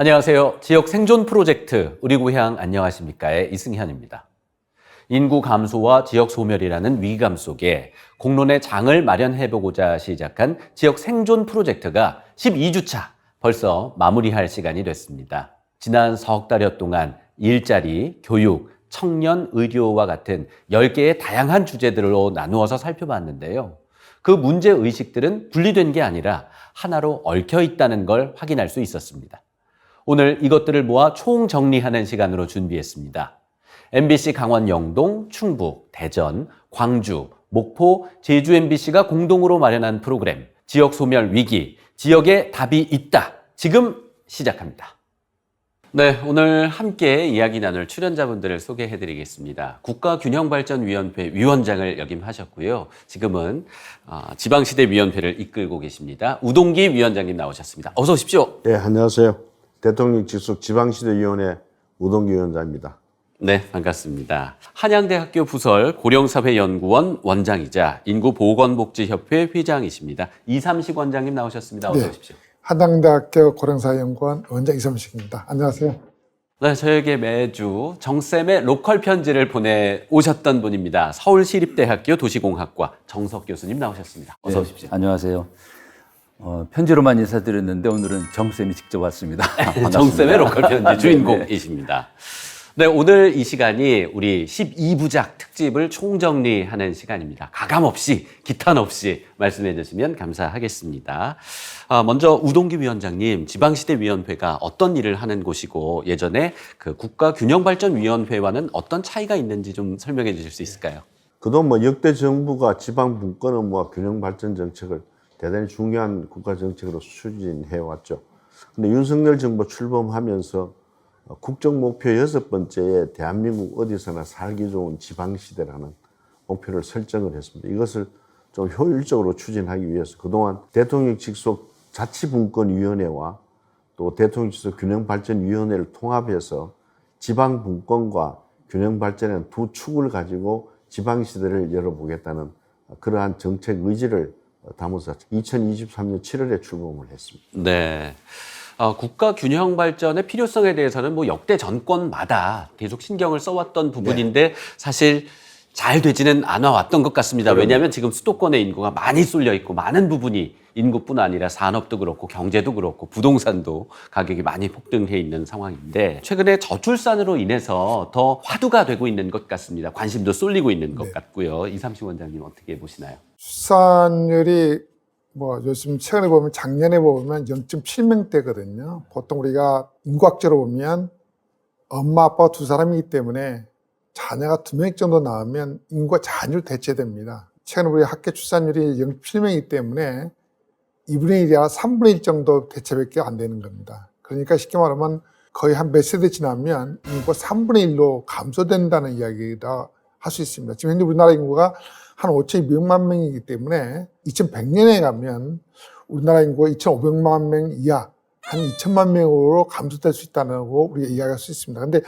안녕하세요. 지역 생존 프로젝트 우리 고향 안녕하십니까의 이승현입니다. 인구 감소와 지역 소멸이라는 위기감 속에 공론의 장을 마련해보고자 시작한 지역 생존 프로젝트가 12주차 벌써 마무리할 시간이 됐습니다. 지난 석 달여 동안 일자리, 교육, 청년, 의료와 같은 10개의 다양한 주제들로 나누어서 살펴봤는데요. 그 문제의식들은 분리된 게 아니라 하나로 얽혀 있다는 걸 확인할 수 있었습니다. 오늘 이것들을 모아 총정리하는 시간으로 준비했습니다. MBC 강원 영동, 충북, 대전, 광주, 목포, 제주 MBC가 공동으로 마련한 프로그램 지역 소멸 위기, 지역에 답이 있다. 지금 시작합니다. 네, 오늘 함께 이야기 나눌 출연자분들을 소개해드리겠습니다. 국가균형발전위원회 위원장을 역임하셨고요. 지금은 지방시대위원회를 이끌고 계십니다. 우동기 위원장님 나오셨습니다. 어서 오십시오. 네, 안녕하세요. 대통령 직속 지방시대위원회 우동기 위원장입니다. 네, 반갑습니다. 한양대학교 부설 고령사회연구원 원장이자 인구보건복지협회 회장이십니다. 이삼식 원장님 나오셨습니다. 어서 오십시오. 한양대학교 고령사회연구원 원장 이삼식입니다. 안녕하세요. 네, 저에게 매주 정쌤의 로컬 편지를 보내오셨던 분입니다. 서울시립대학교 도시공학과 정석 교수님 나오셨습니다. 어서 오십시오. 네, 안녕하세요. 편지로만 인사드렸는데 오늘은 정쌤이 직접 왔습니다. 정쌤의 로컬 편지 주인공이십니다. 네, 오늘 이 시간이 우리 12부작 특집을 총정리하는 시간입니다. 가감없이, 기탄 없이 말씀해 주시면 감사하겠습니다. 먼저 우동기 위원장님, 지방시대위원회가 어떤 일을 하는 곳이고 예전에 그 국가균형발전위원회와는 어떤 차이가 있는지 좀 설명해 주실 수 있을까요? 그동안 역대 정부가 지방 분권 업무와 균형 발전 정책을 대단히 중요한 국가 정책으로 추진해 왔죠. 근데 윤석열 정부 출범하면서 국정 목표 6번째에 대한민국 어디서나 살기 좋은 지방시대라는 목표를 설정을 했습니다. 이것을 좀 효율적으로 추진하기 위해서 그동안 대통령 직속 자치분권위원회와 또 대통령 직속 균형발전위원회를 통합해서 지방분권과 균형발전의 두 축을 가지고 지방시대를 열어보겠다는 그러한 정책 의지를 담아서 2023년 7월에 출범을 했습니다. 네. 국가 균형 발전의 필요성에 대해서는 뭐 역대 정권마다 계속 신경을 써왔던 부분인데 사실 잘 되지는 않아 왔던 것 같습니다. 왜냐하면 지금 수도권의 인구가 많이 쏠려 있고 많은 부분이 인구뿐 아니라 산업도 그렇고 경제도 그렇고 부동산도 가격이 많이 폭등해 있는 상황인데 최근에 저출산으로 인해서 더 화두가 되고 있는 것 같습니다. 관심도 쏠리고 있는 것 같고요. 이삼식 원장님 어떻게 보시나요? 출산율이 요즘 최근에 보면 작년에 보면 0.7명대거든요. 보통 우리가 인구학적으로 보면 엄마 아빠 두 사람이기 때문에 자녀가 2명 정도 나오면 인구가 자녀로 대체됩니다. 최근에 우리 학교 출산율이 0.7명이기 때문에 2분의 1이 아니라 3분의 1 정도 대체밖에 안 되는 겁니다. 그러니까 쉽게 말하면 거의 한 몇 세대 지나면 인구가 3분의 1로 감소된다는 이야기다 할 수 있습니다. 지금 현재 우리나라 인구가 한 5,200만 명이기 때문에 2100년에 가면 우리나라 인구가 2,500만 명 이하 한 2천만 명으로 감소될 수 있다는 거 우리가 이야기할 수 있습니다. 근데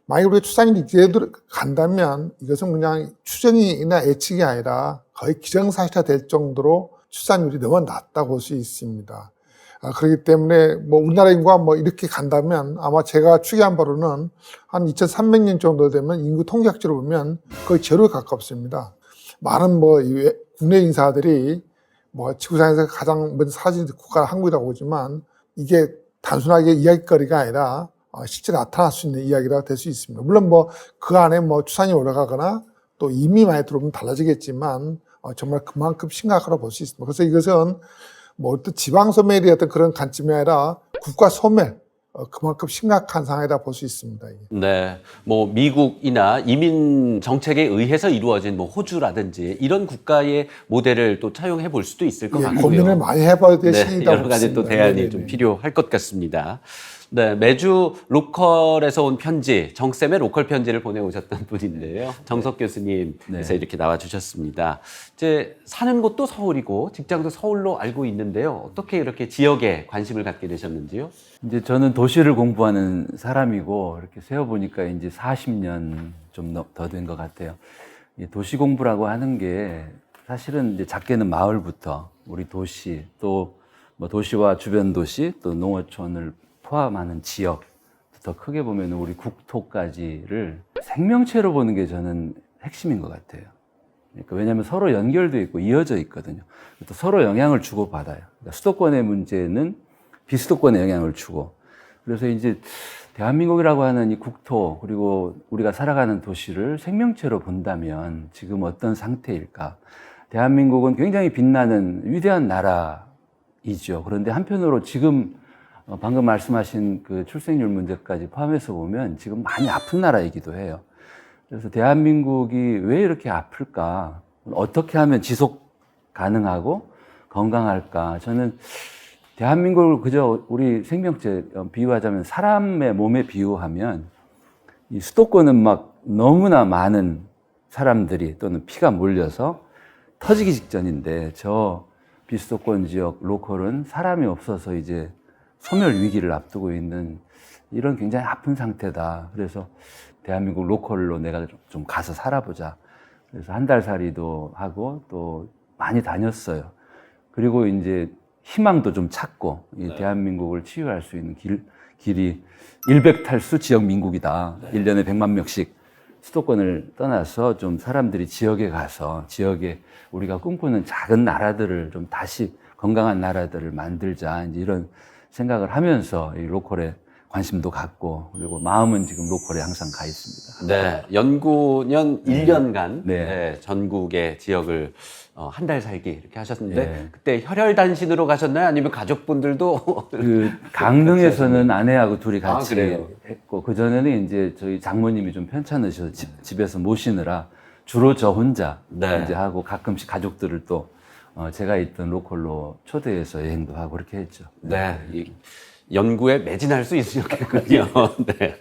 만약에 우리가 출산율이 이대로 간다면 이것은 그냥 추정이나 예측이 아니라 거의 기정사실화 될 정도로 출산율이 너무 낮다고 볼 수 있습니다. 그렇기 때문에 우리나라 인구가 이렇게 간다면 아마 제가 추계한 바로는 한 2300년 정도 되면 인구 통계학적으로 보면 거의 제로에 가깝습니다. 많은 국내 인사들이 지구상에서 가장 먼저 사라진 국가가 한국이라고 보지만 이게 단순하게 이야기거리가 아니라 실제 나타날 수 있는 이야기가 될 수 있습니다. 물론 그 안에 출산이 올라가거나 또 이미 많이 들어오면 달라지겠지만 정말 그만큼 심각하다고 볼 수 있습니다. 그래서 이것은 어떤 지방소멸이 어떤 그런 관점이 아니라 국가소멸, 그만큼 심각한 상황이다 볼 수 있습니다. 네, 미국이나 이민 정책에 의해서 이루어진 호주라든지 이런 국가의 모델을 또 차용해 볼 수도 있을 것 같고요. 고민을 많이 해봐야 될 시기다. 여러 가지 또 대안이 좀 필요할 것 같습니다. 네, 매주 로컬에서 온 편지, 정쌤의 로컬 편지를 보내오셨던 분인데요. 정석 교수님께서 이렇게 나와주셨습니다. 이제 사는 곳도 서울이고 직장도 서울로 알고 있는데요. 어떻게 이렇게 지역에 관심을 갖게 되셨는지요? 이제 저는 도시를 공부하는 사람이고 이렇게 세어보니까 이제 40년 좀 더 된 것 같아요. 도시 공부라고 하는 게 사실은 이제 작게는 마을부터 우리 도시 또 도시와 주변 도시 또 농어촌을 포함하는 지역, 더 크게 보면 우리 국토까지를 생명체로 보는 게 저는 핵심인 것 같아요. 그러니까 왜냐하면 서로 연결돼 있고 이어져 있거든요. 또 서로 영향을 주고받아요. 그러니까 수도권의 문제는 비수도권에 영향을 주고, 그래서 이제 대한민국이라고 하는 이 국토, 그리고 우리가 살아가는 도시를 생명체로 본다면 지금 어떤 상태일까? 대한민국은 굉장히 빛나는 위대한 나라이죠. 그런데 한편으로 지금 방금 말씀하신 그 출생률 문제까지 포함해서 보면 지금 많이 아픈 나라이기도 해요. 그래서 대한민국이 왜 이렇게 아플까? 어떻게 하면 지속 가능하고 건강할까? 저는 대한민국을 그저 우리 생명체 비유하자면 사람의 몸에 비유하면 이 수도권은 막 너무나 많은 사람들이 또는 피가 몰려서 터지기 직전인데, 저 비수도권 지역 로컬은 사람이 없어서 이제 소멸 위기를 앞두고 있는 이런 굉장히 아픈 상태다. 그래서 대한민국 로컬로 내가 좀 가서 살아보자. 그래서 한 달 살이도 하고 또 많이 다녔어요. 그리고 이제 희망도 좀 찾고, 이 대한민국을 치유할 수 있는 길이 일백탈수 지역 민국이다. 1년에 100만 명씩 수도권을 떠나서 좀 사람들이 지역에 가서 지역에 우리가 꿈꾸는 작은 나라들을 좀 다시 건강한 나라들을 만들자. 이제 이런 생각을 하면서 이 로컬에 관심도 갖고, 그리고 마음은 지금 로컬에 항상 가 있습니다. 네, 연구년 1년간 네. 전국의 지역을 한 달 살기 이렇게 하셨는데, 네. 그때 혈혈단신으로 가셨나요? 아니면 가족분들도? 그 강릉에서는 아내하고 둘이 아, 같이 그래요? 했고, 그 전에는 이제 저희 장모님이 좀 편찮으셔서 집에서 모시느라 주로 저 혼자 네. 이제 하고, 가끔씩 가족들을 또 제가 있던 로컬로 초대해서 여행도 하고 그렇게 했죠. 네, 이 연구에 매진할 수 있으셨겠군요. 네.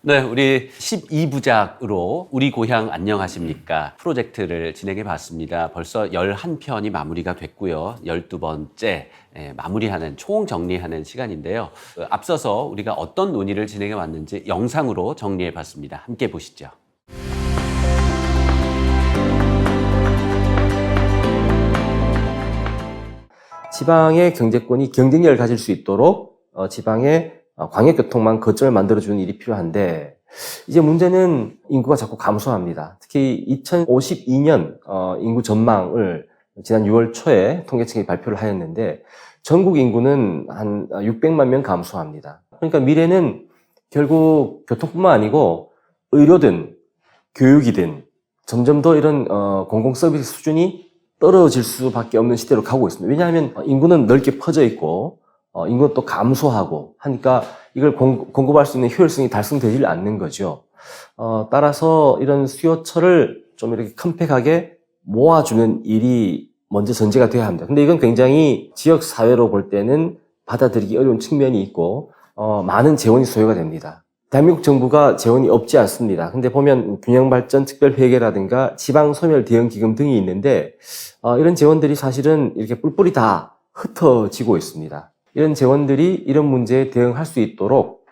네, 우리 12부작으로 우리 고향 안녕하십니까 프로젝트를 진행해 봤습니다. 벌써 11편이 마무리가 됐고요. 12번째 마무리하는, 총정리하는 시간인데요. 앞서서 우리가 어떤 논의를 진행해 왔는지 영상으로 정리해 봤습니다. 함께 보시죠. 지방의 경제권이 경쟁력을 가질 수 있도록 지방의 광역교통망 거점을 만들어주는 일이 필요한데, 이제 문제는 인구가 자꾸 감소합니다. 특히 2052년 인구 전망을 지난 6월 초에 통계청이 발표를 하였는데, 전국 인구는 한 600만 명 감소합니다. 그러니까 미래는 결국 교통뿐만 아니고 의료든 교육이든 점점 더 이런 공공 서비스 수준이 떨어질 수밖에 없는 시대로 가고 있습니다. 왜냐하면 인구는 넓게 퍼져 있고 인구는 또 감소하고 하니까 이걸 공급할 수 있는 효율성이 달성되지 않는 거죠. 따라서 이런 수요처를 좀 이렇게 컴팩하게 모아주는 일이 먼저 전제가 돼야 합니다. 근데 이건 굉장히 지역 사회로 볼 때는 받아들이기 어려운 측면이 있고 많은 재원이 소요가 됩니다. 대한민국 정부가 재원이 없지 않습니다. 근데 보면 균형발전 특별회계라든가 지방소멸 대응기금 등이 있는데 이런 재원들이 사실은 이렇게 뿔뿔이 다 흩어지고 있습니다. 이런 재원들이 이런 문제에 대응할 수 있도록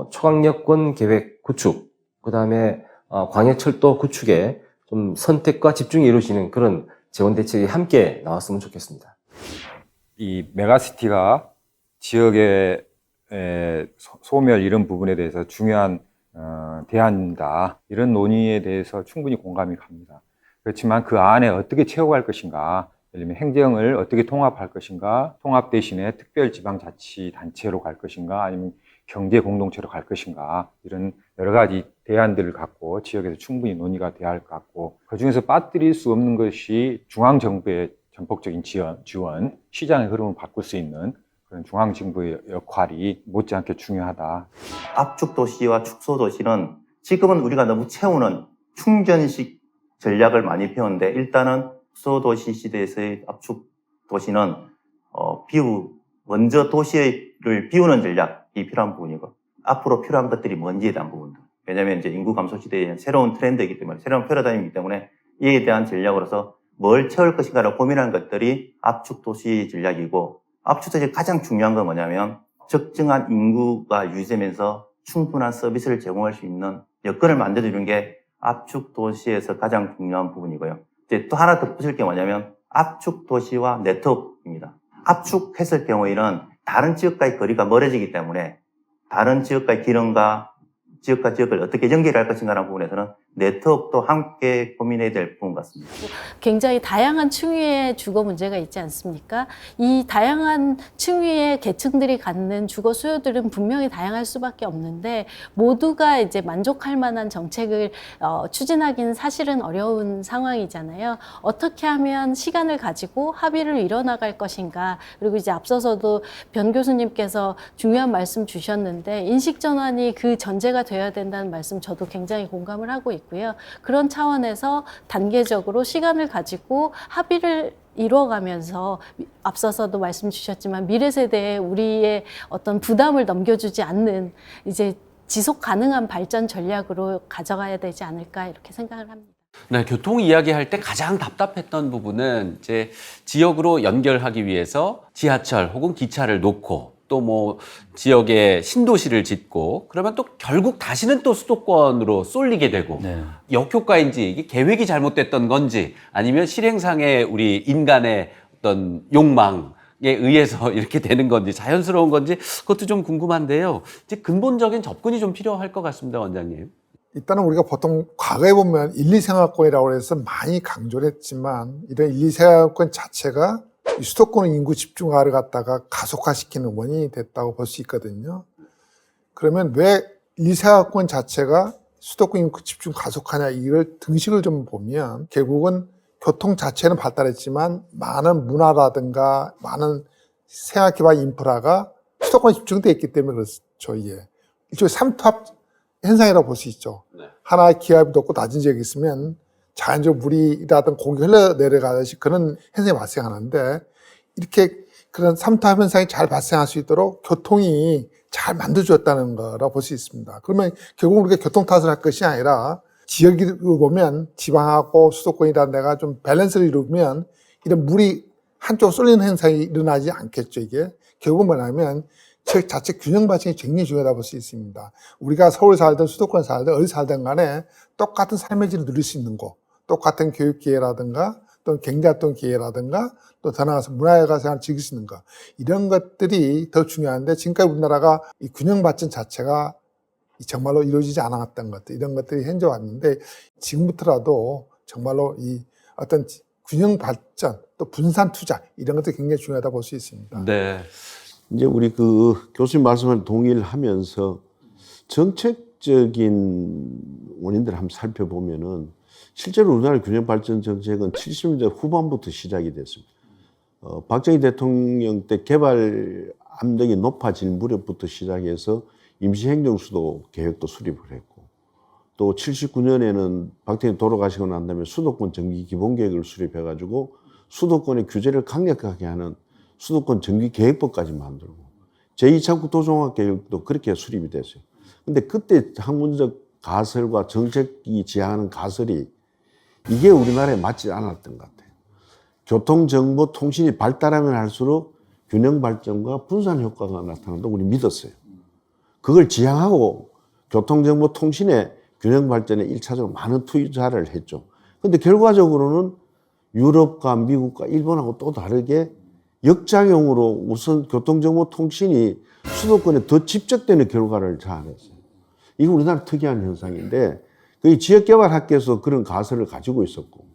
초강력권 계획 구축, 그 다음에 광역철도 구축에 좀 선택과 집중이 이루어지는 그런 재원 대책이 함께 나왔으면 좋겠습니다. 이 메가시티가 지역의 소멸 이런 부분에 대해서 중요한 대안이다. 이런 논의에 대해서 충분히 공감이 갑니다. 그렇지만 그 안에 어떻게 채워갈 것인가, 예를 들면 행정을 어떻게 통합할 것인가, 통합 대신에 특별지방자치단체로 갈 것인가, 아니면 경제공동체로 갈 것인가, 이런 여러 가지 대안들을 갖고 지역에서 충분히 논의가 돼야 할 것 같고, 그중에서 빠뜨릴 수 없는 것이 중앙정부의 전폭적인 지원, 시장의 흐름을 바꿀 수 있는 그런 중앙정부의 역할이 못지않게 중요하다. 압축도시와 축소도시는 지금은 우리가 너무 채우는 충전식 전략을 많이 배웠는데, 일단은 축소도시 시대에서의 압축도시는 먼저 도시를 비우는 전략이 필요한 부분이고, 앞으로 필요한 것들이 뭔지에 대한 부분들. 왜냐하면 이제 인구 감소 시대에 새로운 트렌드이기 때문에, 새로운 패러다임이기 때문에 이에 대한 전략으로서 뭘 채울 것인가를 고민하는 것들이 압축도시 전략이고, 압축도시의 가장 중요한 건 뭐냐면 적정한 인구가 유지되면서 충분한 서비스를 제공할 수 있는 여건을 만들어주는 게 압축도시에서 가장 중요한 부분이고요. 이제 또 하나 덧붙일 게 뭐냐면 압축도시와 네트워크입니다. 압축했을 경우에는 다른 지역과의 거리가 멀어지기 때문에 다른 지역과의 기능과 지역을 어떻게 연결할 것인가라는 부분에서는 네트워크도 함께 고민해야 될 부분 같습니다. 굉장히 다양한 층위의 주거 문제가 있지 않습니까? 이 다양한 층위의 계층들이 갖는 주거 수요들은 분명히 다양할 수밖에 없는데 모두가 이제 만족할 만한 정책을 추진하기는 사실은 어려운 상황이잖아요. 어떻게 하면 시간을 가지고 합의를 이뤄나갈 것인가. 그리고 이제 앞서서도 변 교수님께서 중요한 말씀 주셨는데 인식 전환이 그 전제가 되어야 된다는 말씀 저도 굉장히 공감을 하고 있고요. 그런 차원에서 단계적으로 시간을 가지고 합의를 이루어가면서 앞서서도 말씀 주셨지만 미래 세대에 우리의 어떤 부담을 넘겨주지 않는 이제 지속 가능한 발전 전략으로 가져가야 되지 않을까 이렇게 생각을 합니다. 네, 교통 이야기할 때 가장 답답했던 부분은 이제 지역으로 연결하기 위해서 지하철 혹은 기차를 놓고 또 뭐 지역에 신도시를 짓고 그러면 또 결국 다시는 또 수도권으로 쏠리게 되고 네. 역효과인지 이게 계획이 잘못됐던 건지 아니면 실행상의 우리 인간의 어떤 욕망에 의해서 이렇게 되는 건지 자연스러운 건지 그것도 좀 궁금한데요. 이제 근본적인 접근이 좀 필요할 것 같습니다, 원장님. 일단은 우리가 보통 과거에 보면 1, 2생활권이라고 해서 많이 강조를 했지만 이런 1, 2생활권 자체가 이 수도권 인구 집중화를 갖다가 가속화시키는 원인이 됐다고 볼 수 있거든요. 그러면 왜 1, 2생활권 자체가 수도권 인구 집중 가속화냐 이걸 등식을 좀 보면 결국은 교통 자체는 발달했지만 많은 문화라든가 많은 생활기반 인프라가 수도권에 집중되어 있기 때문에 그렇죠. 이게 일종의 삼투압 현상이라고 볼 수 있죠. 네. 하나의 기압이 높고 낮은 지역이 있으면 자연적으로 물이라든 공기 흘러내려가듯이 그런 현상이 발생하는데 이렇게 그런 삼투압 현상이 잘 발생할 수 있도록 교통이 잘 만들어졌다는 거라고 볼 수 있습니다. 그러면 결국 우리가 교통 탓을 할 것이 아니라 지역을 보면 지방하고 수도권이라는 데가 좀 밸런스를 이루면 이런 물이 한쪽으로 쏠리는 현상이 일어나지 않겠죠. 이게 결국은 뭐냐면 지역 자체 균형 발전이 굉장히 중요하다고 볼 수 있습니다. 우리가 서울 살든 수도권 살든 어디 살든 간에 똑같은 삶의 질을 누릴 수 있는 곳, 똑같은 교육 기회라든가 또는 경제활동 기회라든가 또 더 나아가서 문화생활을 즐길 수 있는 것 이런 것들이 더 중요한데 지금까지 우리나라가 이 균형 발전 자체가 정말로 이루어지지 않았던 것들 이런 것들이 현재 왔는데 지금부터라도 정말로 이 어떤 균형 발전 또 분산 투자 이런 것들이 굉장히 중요하다고 볼 수 있습니다. 네. 이제 우리 그 교수님 말씀을 동의를 하면서 정책적인 원인들을 한번 살펴보면은 실제로 우리나라 균형 발전 정책은 70년대 후반부터 시작이 됐습니다. 박정희 대통령 때 개발 압력이 높아질 무렵부터 시작해서 임시행정수도 계획도 수립을 했고 또 79년에는 박정희 돌아가시고 난 다음에 수도권 정기 기본계획을 수립해가지고 수도권의 규제를 강력하게 하는 수도권 정기계획법까지 만들고 제2창구 도종합계획도 그렇게 수립이 됐어요. 근데 그때 학문적 가설과 정책이 지향하는 가설이 이게 우리나라에 맞지 않았던 것 같아요. 교통정보통신이 발달하면 할수록 균형 발전과 분산 효과가 나타난다고 우리 믿었어요. 그걸 지향하고 교통정보통신의 균형 발전에 1차적으로 많은 투자를 했죠. 근데 결과적으로는 유럽과 미국과 일본하고 또 다르게 역작용으로 우선 교통정보통신이 수도권에 더 집적되는 결과를 자아냈어요. 이거 우리나라 특이한 현상인데 거의 지역개발학계에서 그런 가설을 가지고 있었고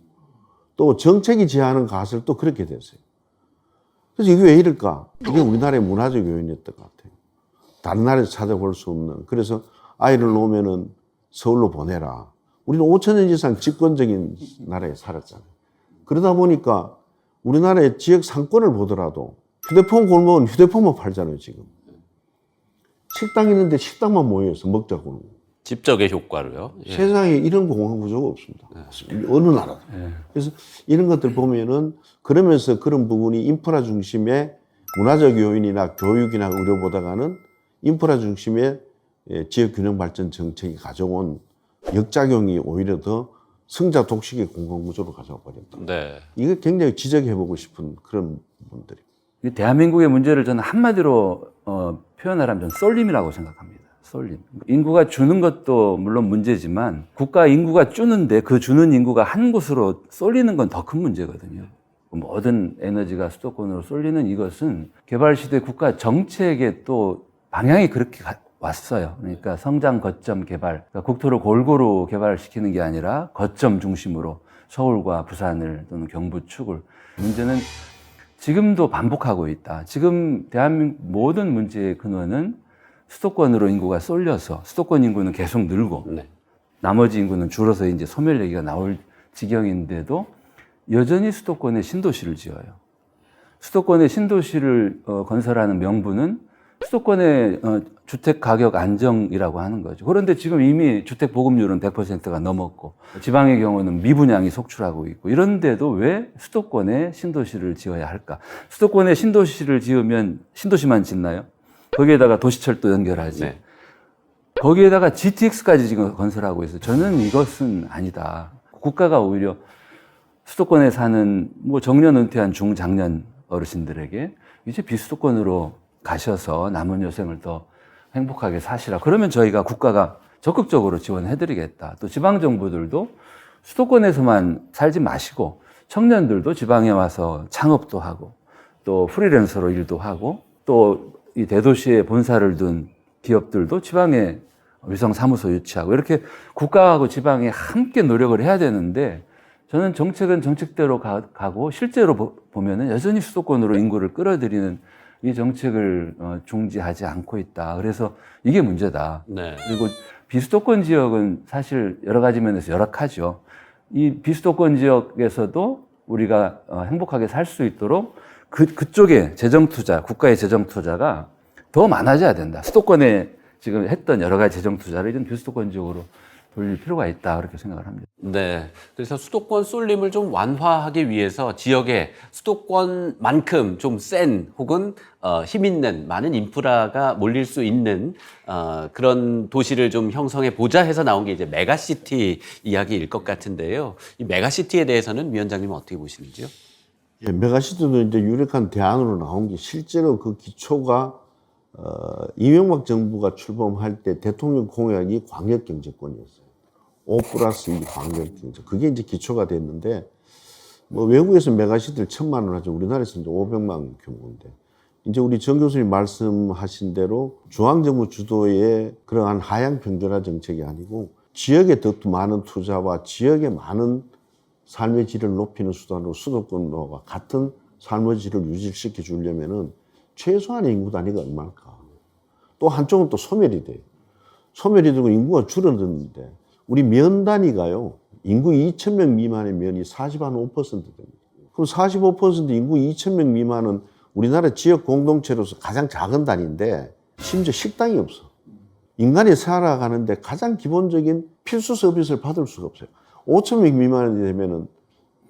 또 정책이 지향하는 가설도 그렇게 됐어요. 그래서 이게 왜 이럴까? 이게 우리나라의 문화적 요인이었던 것 같아요. 다른 나라에서 찾아볼 수 없는. 그래서 아이를 놓으면은 서울로 보내라. 우리는 5,000년 이상 집권적인 나라에 살았잖아요. 그러다 보니까 우리나라의 지역 상권을 보더라도 휴대폰 골목은 휴대폰만 팔잖아요, 지금. 식당 있는데 식당만 모여서 먹자고. 집적의 효과로요. 예. 세상에 이런 공간 구조가 없습니다. 어느 나라도. 그래서 이런 것들 보면은 그러면서 그런 부분이 인프라 중심의 문화적 요인이나 교육이나 의료보다가는 인프라 중심의 지역 균형 발전 정책이 가져온 역작용이 오히려 더 승자 독식의 공간 구조로 가져와 버렸다. 네. 이거 굉장히 지적해보고 싶은 그런 부분들이. 대한민국의 문제를 저는 한마디로 표현하라면 저는 쏠림이라고 생각합니다. 쏠림. 인구가 주는 것도 물론 문제지만 국가 인구가 주는데 그 주는 인구가 한 곳으로 쏠리는 건 더 큰 문제거든요. 모든 에너지가 수도권으로 쏠리는 이것은 개발시대 국가 정책의 또 방향이 그렇게 왔어요. 그러니까 성장 거점 개발, 그러니까 국토를 골고루 개발시키는 게 아니라 거점 중심으로 서울과 부산을 또는 경부 축을. 문제는 지금도 반복하고 있다. 지금 대한민국 모든 문제의 근원은 수도권으로 인구가 쏠려서 수도권 인구는 계속 늘고 네. 나머지 인구는 줄어서 이제 소멸 얘기가 나올 지경인데도 여전히 수도권에 신도시를 지어요. 수도권에 신도시를 건설하는 명분은 수도권의 주택 가격 안정이라고 하는 거죠. 그런데 지금 이미 주택 보급률은 100%가 넘었고 지방의 경우는 미분양이 속출하고 있고 이런데도 왜 수도권에 신도시를 지어야 할까? 수도권에 신도시를 지으면 신도시만 짓나요? 거기에다가 도시철도 연결하지. 네. 거기에다가 GTX까지 지금 건설하고 있어요. 저는 이것은 아니다. 국가가 오히려 수도권에 사는 뭐 정년 은퇴한 중장년 어르신들에게 이제 비수도권으로 가셔서 남은 여생을 더 행복하게 사시라. 그러면 저희가 국가가 적극적으로 지원해드리겠다. 또 지방정부들도 수도권에서만 살지 마시고 청년들도 지방에 와서 창업도 하고 또 프리랜서로 일도 하고 또 이 대도시에 본사를 둔 기업들도 지방에 위성사무소 유치하고 이렇게 국가하고 지방이 함께 노력을 해야 되는데 저는 정책은 정책대로 가고 실제로 보면은 여전히 수도권으로 인구를 끌어들이는 이 정책을 중지하지 않고 있다. 그래서 이게 문제다. 네. 그리고 비수도권 지역은 사실 여러 가지 면에서 열악하죠. 이 비수도권 지역에서도 우리가 행복하게 살 수 있도록 그쪽에 재정 투자, 국가의 재정 투자가 더 많아져야 된다. 수도권에 지금 했던 여러 가지 재정 투자를 이런 비수도권 지역으로 돌릴 필요가 있다. 그렇게 생각을 합니다. 네. 그래서 수도권 쏠림을 좀 완화하기 위해서 지역에 수도권만큼 좀 센 혹은 힘 있는 많은 인프라가 몰릴 수 있는 그런 도시를 좀 형성해 보자 해서 나온 게 이제 메가시티 이야기일 것 같은데요. 이 메가시티에 대해서는 위원장님은 어떻게 보시는지요? 예, 메가시티도 이제 유력한 대안으로 나온 게 실제로 그 기초가 이명박 정부가 출범할 때 대통령 공약이 광역경제권이었어요. 5+2 광역경제. 그게 이제 기초가 됐는데, 뭐 외국에서 메가시티를 1,000만 원 하죠. 우리나라에서 이제 500만 규모인데. 이제 우리 정 교수님 말씀하신 대로 중앙정부 주도의 그러한 하향 평준화 정책이 아니고 지역에 더 많은 투자와 지역에 많은 삶의 질을 높이는 수단으로 수도권과 같은 삶의 질을 유지시켜 주려면은 최소한의 인구 단위가 얼마일까? 또 한쪽은 또 소멸이 돼요. 소멸이 되고 인구가 줄어드는데 우리 면 단위가요. 인구 2,000명 미만의 면이 45% 됩니다. 그럼 45% 인구 2,000명 미만은 우리나라 지역 공동체로서 가장 작은 단위인데 심지어 식당이 없어. 인간이 살아가는데 가장 기본적인 필수 서비스를 받을 수가 없어요. 5,000명 미만이 되면은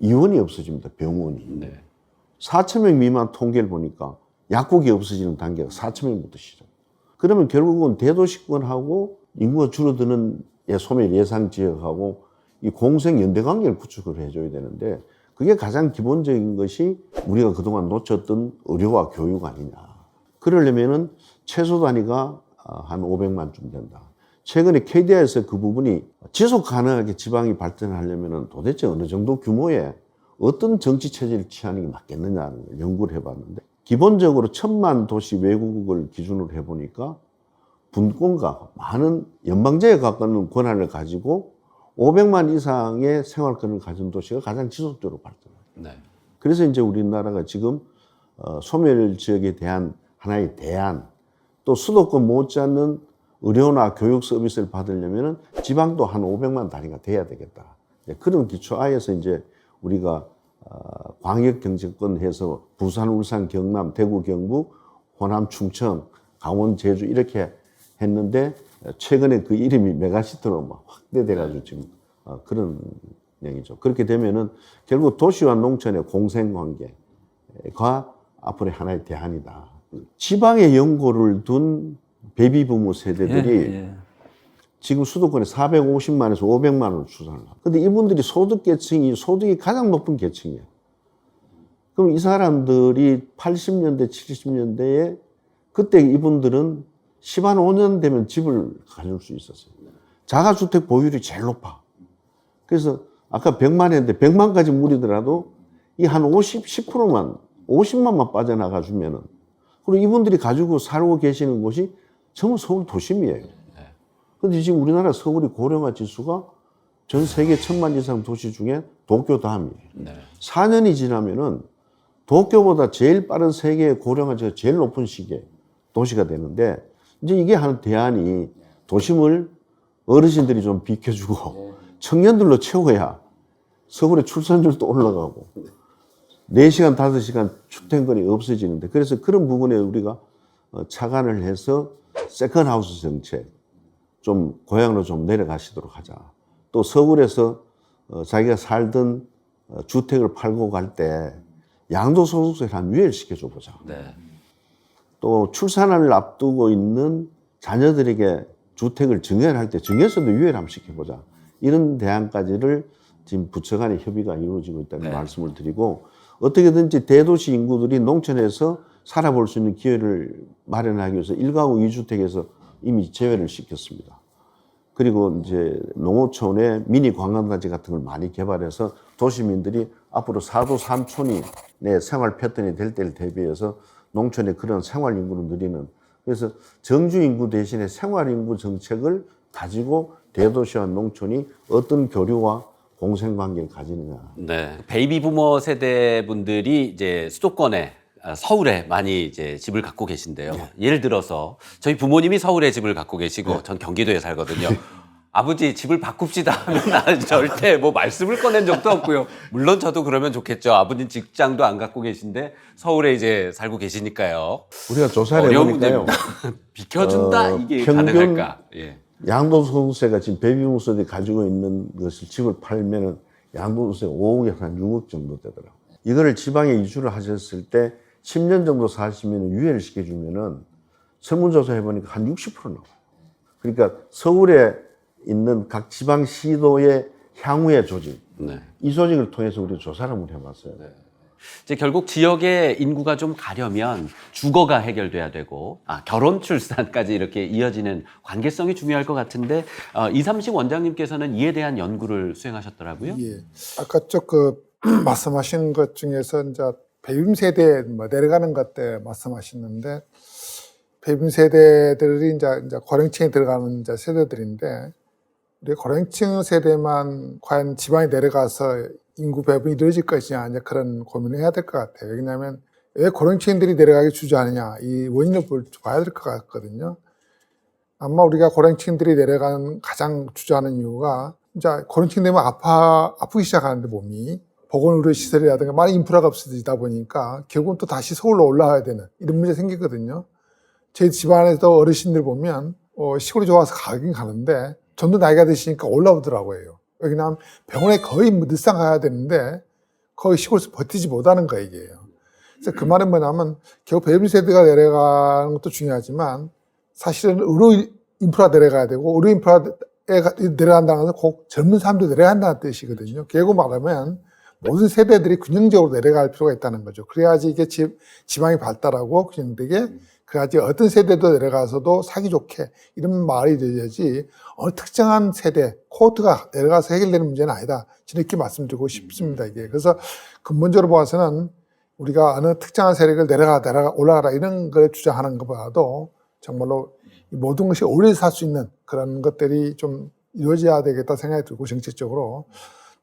의원이 없어집니다. 병원이. 네. 4,000명 미만 통계를 보니까 약국이 없어지는 단계가 4,000명부터 시작. 그러면 결국은 대도시권하고 인구가 줄어드는 소멸 예상 지역하고 이 공생 연대 관계를 구축을 해줘야 되는데 그게 가장 기본적인 것이 우리가 그동안 놓쳤던 의료와 교육 아니냐. 그러려면은 최소 단위가 한 500만쯤 된다. 최근에 KDI에서 그 부분이 지속 가능하게 지방이 발전하려면은 도대체 어느 정도 규모의 어떤 정치 체제를 취하는 게 맞겠느냐는 걸 연구를 해봤는데 기본적으로 1,000만 도시 외국을 기준으로 해보니까 분권과 많은 연방제에 가까운 권한을 가지고 500만 이상의 생활권을 가진 도시가 가장 지속적으로 발전합니다. 네. 그래서 이제 우리나라가 지금 소멸 지역에 대한 하나의 대안, 또 수도권 못지않는 의료나 교육 서비스를 받으려면 지방도 한 500만 단위가 돼야 되겠다. 그런 기초하에서 이제 우리가 광역경제권 해서 부산, 울산, 경남, 대구, 경북, 호남, 충청, 강원, 제주 이렇게 했는데 최근에 그 이름이 메가시티로 막 확대돼가지고 지금 그런 얘기죠. 그렇게 되면은 결국 도시와 농촌의 공생관계가 앞으로 하나의 대안이다. 지방에 연고를 둔 베이비부모 세대들이 지금 수도권에 450만에서 500만 원을 추산을 합니다. 근데 이분들이 소득이 가장 높은 계층이에요. 그럼 이 사람들이 80년대, 70년대에 그때 이분들은 10한 5년 되면 집을 가질 수 있었어요. 자가주택 보유율이 제일 높아. 그래서 아까 100만 했는데 100만까지 무리더라도 이 한 10%만, 50만만 빠져나가 주면은, 그리고 이분들이 가지고 살고 계시는 곳이 전부 서울 도심이에요. 근데 지금 우리나라 서울이 고령화 지수가 전 세계 1000만 이상 도시 중에 도쿄 다음이에요. 4년이 지나면은 도쿄보다 제일 빠른 세계의 고령화 지수가 제일 높은 시기에 도시가 되는데, 이제 이게 하는 대안이 도심을 어르신들이 좀 비켜주고 청년들로 채워야 서울의 출산율도 올라가고 4시간, 5시간 출퇴근이 없어지는데, 그래서 그런 부분에 우리가 착안을 해서 세컨하우스 정책, 좀 고향으로 좀 내려가시도록 하자. 또 서울에서 자기가 살던 주택을 팔고 갈 때 양도소득세를 한 유예시켜줘 보자. 또 출산을 앞두고 있는 자녀들에게 주택을 증여를 할 때 증여세도 유예를 한번 시켜보자. 이런 대안까지를 지금 부처 간의 협의가 이루어지고 있다는 말씀을 드리고, 어떻게든지 대도시 인구들이 농촌에서 살아볼 수 있는 기회를 마련하기 위해서 1가구 2주택에서 이미 제외를 시켰습니다. 그리고 이제 농어촌에 미니 관광단지 같은 걸 많이 개발해서 도시민들이 앞으로 4도 3촌이 내 생활 패턴이 될 때를 대비해서 농촌의 그런 생활 인구를 늘리는, 그래서 정주 인구 대신에 생활 인구 정책을 가지고 대도시와 농촌이 어떤 교류와 공생관계를 가지느냐. 네. 베이비 부머 세대 분들이 이제 수도권에 서울에 많이 이제 집을 갖고 계신데요. 예를 들어서 저희 부모님이 서울에 집을 갖고 계시고 전 경기도에 살거든요. 아버지 집을 바꿉시다 하면 나는 절대 뭐 말씀을 꺼낸 적도 없고요. 물론 저도 그러면 좋겠죠. 아버님 직장도 안 갖고 계신데 서울에 이제 살고 계시니까요. 우리가 조사를 어려운 해보니까요. 문제입니다. 비켜준다 이게 평균 가능할까? 예. 양도소득세가 지금 베이비부머들이 가지고 있는 것을 집을 팔면은 양도소득세가 5억에서 한 6억 정도 되더라고요. 이거를 지방에 이주를 하셨을 때 10년 정도 사시면 유예를 시켜주면은 설문조사 해보니까 한 60% 나와요. 그러니까 서울에 있는 각 지방 시도의 향후의 조직, 이 조직을 통해서 우리 조사를 한번 해봤어요. 이제 결국 지역의 인구가 좀 가려면 주거가 해결돼야 되고 결혼 출산까지 이렇게 이어지는 관계성이 중요할 것 같은데 이삼식 원장님께서는 이에 대한 연구를 수행하셨더라고요. 예. 아까 말씀하신 것 중에서 이제 배임 세대 내려가는 것 때 말씀하셨는데, 배임 세대들이 이제 고령층에 들어가는 이제 세대들인데, 우리 고령층 세대만 과연 지방에 내려가서 인구 배분이 이루어질 것이냐, 이제 그런 고민을 해야 될 것 같아요. 왜냐하면 왜 고령층들이 내려가기 주저하느냐, 이 원인을 봐야 될 것 같거든요. 아마 우리가 고령층들이 내려가는 가장 주저하는 이유가, 이제 고령층 되면 아프기 시작하는데 몸이, 보건의료시설이라든가 많은 인프라가 없어지다 보니까 결국은 또 다시 서울로 올라와야 되는 이런 문제 생기거든요. 제 집안에서 어르신들 보면 시골이 좋아서 가긴 가는데 좀 더 나이가 드시니까 올라오더라고요. 왜냐하면 병원에 거의 늘상 가야 되는데 거의 시골에서 버티지 못하는 거 이게요. 그래서 그 말은 뭐냐면 결국 베이비 세대가 내려가는 것도 중요하지만 사실은 의료 인프라 내려가야 되고, 의료 인프라에 내려간다는 것은 꼭 젊은 사람도 내려간다는 뜻이거든요. 결국 말하면 모든 세대들이 균형적으로 내려갈 필요가 있다는 거죠. 그래야지 이게 지방이 발달하고 균형되게, 그래야지 어떤 세대도 내려가서도 사기 좋게 이런 말이 되야지 어느 특정한 세대, 코호트가 내려가서 해결되는 문제는 아니다. 저는 이렇게 말씀드리고 싶습니다. 이게. 그래서 근본적으로 봐서는 우리가 어느 특정한 세력을 올라가라 이런 걸 주장하는 것보다도 정말로 모든 것이 어울려서 살 수 있는 그런 것들이 좀 이루어져야 되겠다 생각이 들고, 정책적으로.